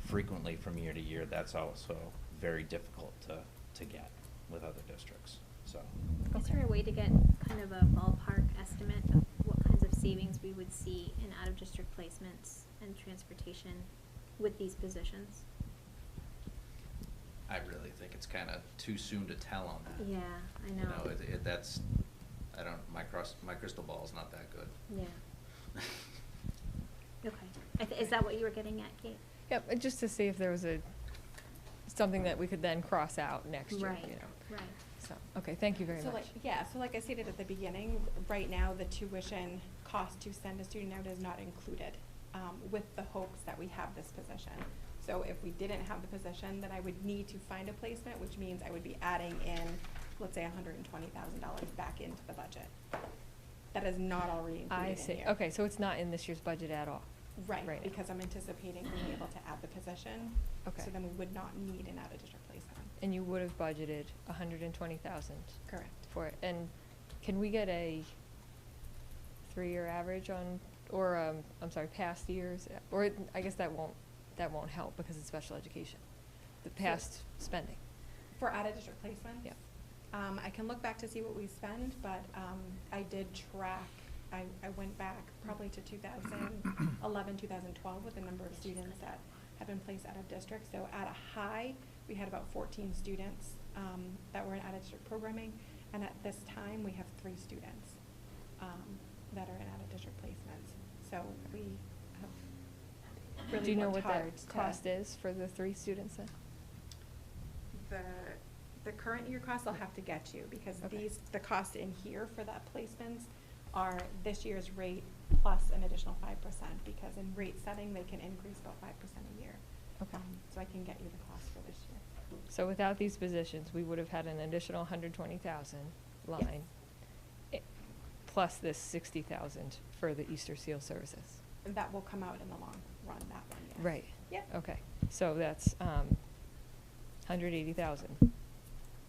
H: frequently from year to year, that's also very difficult to get with other districts, so.
A: Is there a way to get kind of a ballpark estimate of what kinds of savings we would see in out-of-district placements and transportation with these positions?
H: I really think it's kind of too soon to tell on that.
A: Yeah, I know.
H: You know, that's, my crystal ball's not that good.
A: Yeah. Okay. Is that what you were getting at, Kate?
N: Yep, just to see if there was something that we could then cross out next year,
A: Right,
N: you know.
A: right.
N: So, okay, thank you very
M: So
N: much.
M: like I stated at the beginning, right now, the tuition cost to send a student out is not included, with the hopes that we have this position. So if we didn't have the position, then I would need to find a placement, which means I would be adding in, let's say, $120,000 back into the budget. That is not already included
N: I
M: in
N: see,
M: here.
N: okay, so it's not in this year's budget at all?
M: Right,
N: Right.
M: because I'm anticipating being able to add the position.
N: Okay.
M: So then we would not need an out-of-district placement.
N: And you would have budgeted 120,000
M: Correct.
N: for it, and can we get a 3-year average on, or, I'm sorry, past years, or I guess that won't help because it's special education, the past spending.
M: For out-of-district placements?
N: Yep.
M: I can look back to see what we spend, but I did track, I went back probably to 2011, 2012 with the number of students that have been placed out of district. So at a high, we had about 14 students that were in out-of-district programming, and at this time, we have 3 students that are in out-of-district placements. So we have really
N: Do you know
M: worked
N: what
M: hard
N: that
M: to-
N: cost is for the 3 students then?
M: The current year cost I'll have to get you, because
N: Okay.
M: the costs in here for that placements are this year's rate plus an additional 5%, because in rate setting, they can increase about 5% a year.
N: Okay.
M: So I can get you the cost for this year.
N: So without these positions, we would have had an additional 120,000 line, plus this 60,000 for the Easter Seal services.
M: And that will come out in the long run, that one, yes.
N: Right.
M: Yeah.
N: Okay, so that's 180,000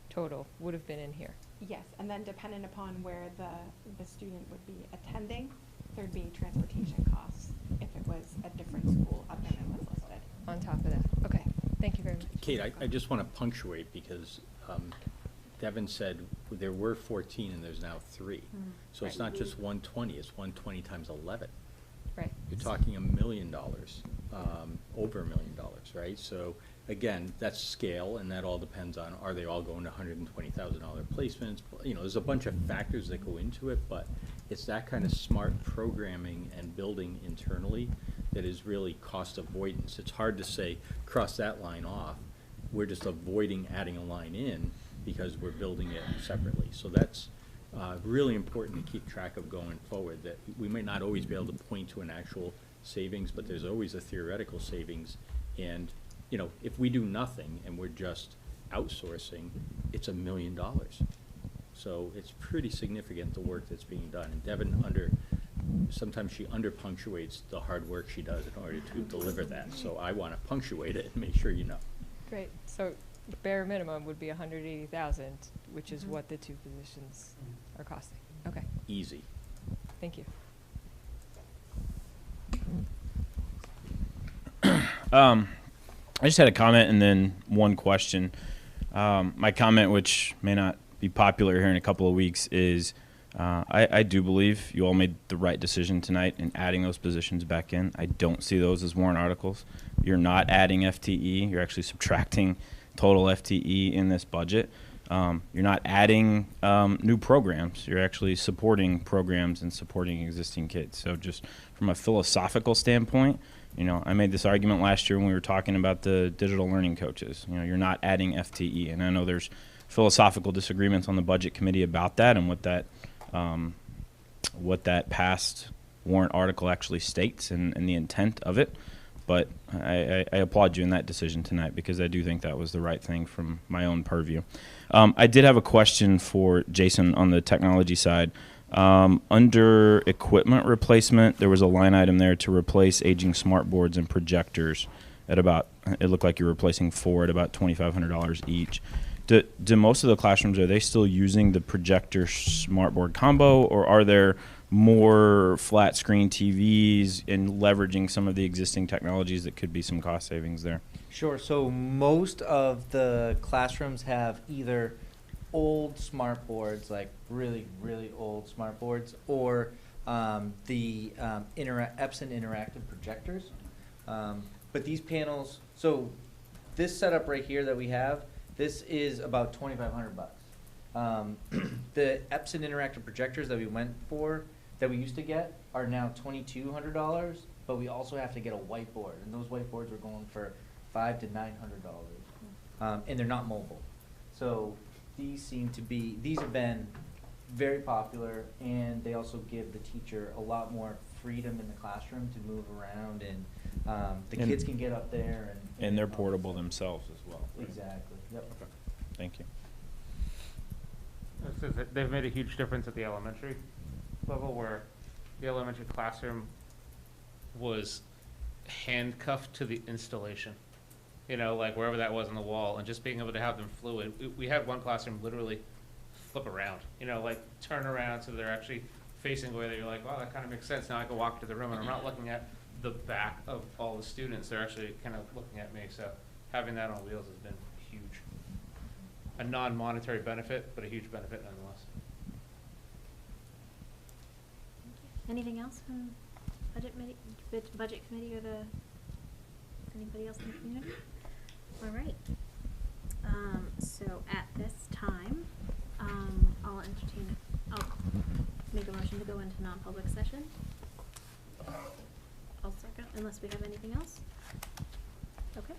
N: total would have been in here.
M: Yes, and then depending upon where the student would be attending, there'd be transportation costs if it was a different school other than what's listed.
N: On top of that, okay, thank you very much.
B: Kate, I just want to punctuate because Devin said there were 14 and there's now 3. So it's not just 120, it's 120 times 11.
N: Right.
B: You're talking $1 million, over $1 million, right? So again, that's scale, and that all depends on, are they all going to $120,000 placements? You know, there's a bunch of factors that go into it, but it's that kind of smart programming and building internally that is really cost avoidance. It's hard to say, cross that line off. We're just avoiding adding a line in because we're building it separately. So that's really important to keep track of going forward, that we might not always be able to point to an actual savings, but there's always a theoretical savings. And you know, if we do nothing and we're just outsourcing, it's $1 million. So it's pretty significant, the work that's being done. And Devin, under sometimes she under-punctuates the hard work she does in order to deliver that. So I want to punctuate it and make sure you know.
N: Great. So bare minimum would be 180,000, which is what the two positions are costing. Okay.
B: Easy.
N: Thank you.
O: I just had a comment and then one question. My comment, which may not be popular here in a couple of weeks, is I do believe you all made the right decision tonight in adding those positions back in. I don't see those as warrant articles. You're not adding FTE. You're actually subtracting total FTE in this budget. You're not adding new programs. You're actually supporting programs and supporting existing kids. So just from a philosophical standpoint, you know, I made this argument last year when we were talking about the digital learning coaches. You know, you're not adding FTE. And I know there's philosophical disagreements on the budget committee about that and what that past warrant article actually states and the intent of it. But I applaud you in that decision tonight because I do think that was the right thing from my own purview. I did have a question for Jason on the technology side. Under equipment replacement, there was a line item there to replace aging smart boards and projectors at about, it looked like you're replacing 4 at about $2,500 each. Do most of the classrooms, are they still using the projector smartboard combo, or are there more flat screen TVs and leveraging some of the existing technologies that could be some cost savings there?
L: Sure. So most of the classrooms have either old smart boards, like really, really old smart boards, or the Epson interactive projectors. But these panels, so this setup right here that we have, this is about $2,500 bucks. The Epson interactive projectors that we went for, that we used to get, are now $2,200, but we also have to get a whiteboard, and those whiteboards are going for $500 to $900, and they're not mobile. So these have been very popular, and they also give the teacher a lot more freedom in the classroom to move around, and the kids can get up there
O: and they're portable themselves as well.
L: Exactly. Yep.
O: Okay. Thank you.
G: They've made a huge difference at the elementary level, where the elementary classroom was handcuffed to the installation. You know, like wherever that was on the wall, and just being able to have them fluid. We had one classroom literally flip around, you know, like turn around so they're actually facing the way that you're like, wow, that kind of makes sense. Now I can walk to the room and I'm not looking at the back of all the students. They're actually kind of looking at me. So having that on wheels has been huge. A non-monetary benefit, but a huge benefit nonetheless.
A: Anything else from budget committee or anybody else in the community? All right. So at this time, I'll make a motion to go into non-public session. I'll second, unless we have anything else. Okay.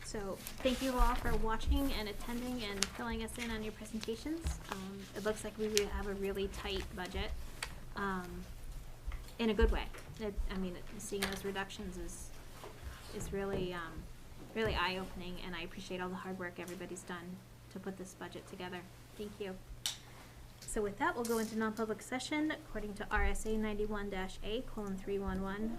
A: So thank you all for watching and attending and filling us in on your presentations. It looks like we have a really tight budget, in a good way. Seeing those reductions is really, really eye-opening, and I appreciate all the hard work everybody's done to put this budget together. Thank you. So with that, we'll go into non-public session according to RSA 91-A:311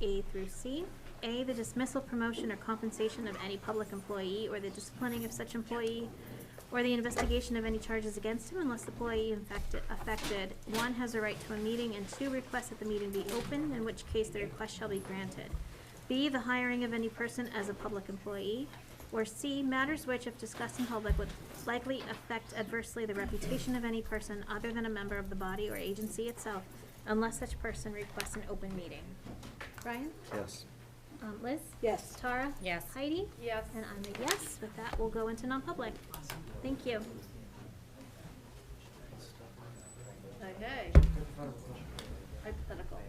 A: A through C. A, the dismissal, promotion, or compensation of any public employee, or the disciplining of such employee, or the investigation of any charges against him unless the employee affected, 1, has a right to a meeting, and 2, requests that the meeting be open, in which case the request shall be granted. B, the hiring of any person as a public employee. Or C, matters which, if discussed in public, would likely affect adversely the reputation of any person other than a member of the body or agency itself, unless such person requests an open meeting. Brian?
D: Yes.
A: Liz?
J: Yes.
A: Tara?
F: Yes.
A: Heidi?
I: Yes.
A: And I'm a yes. With that, we'll go into non-public. Thank you.
I: Okay.
A: Hypothetical.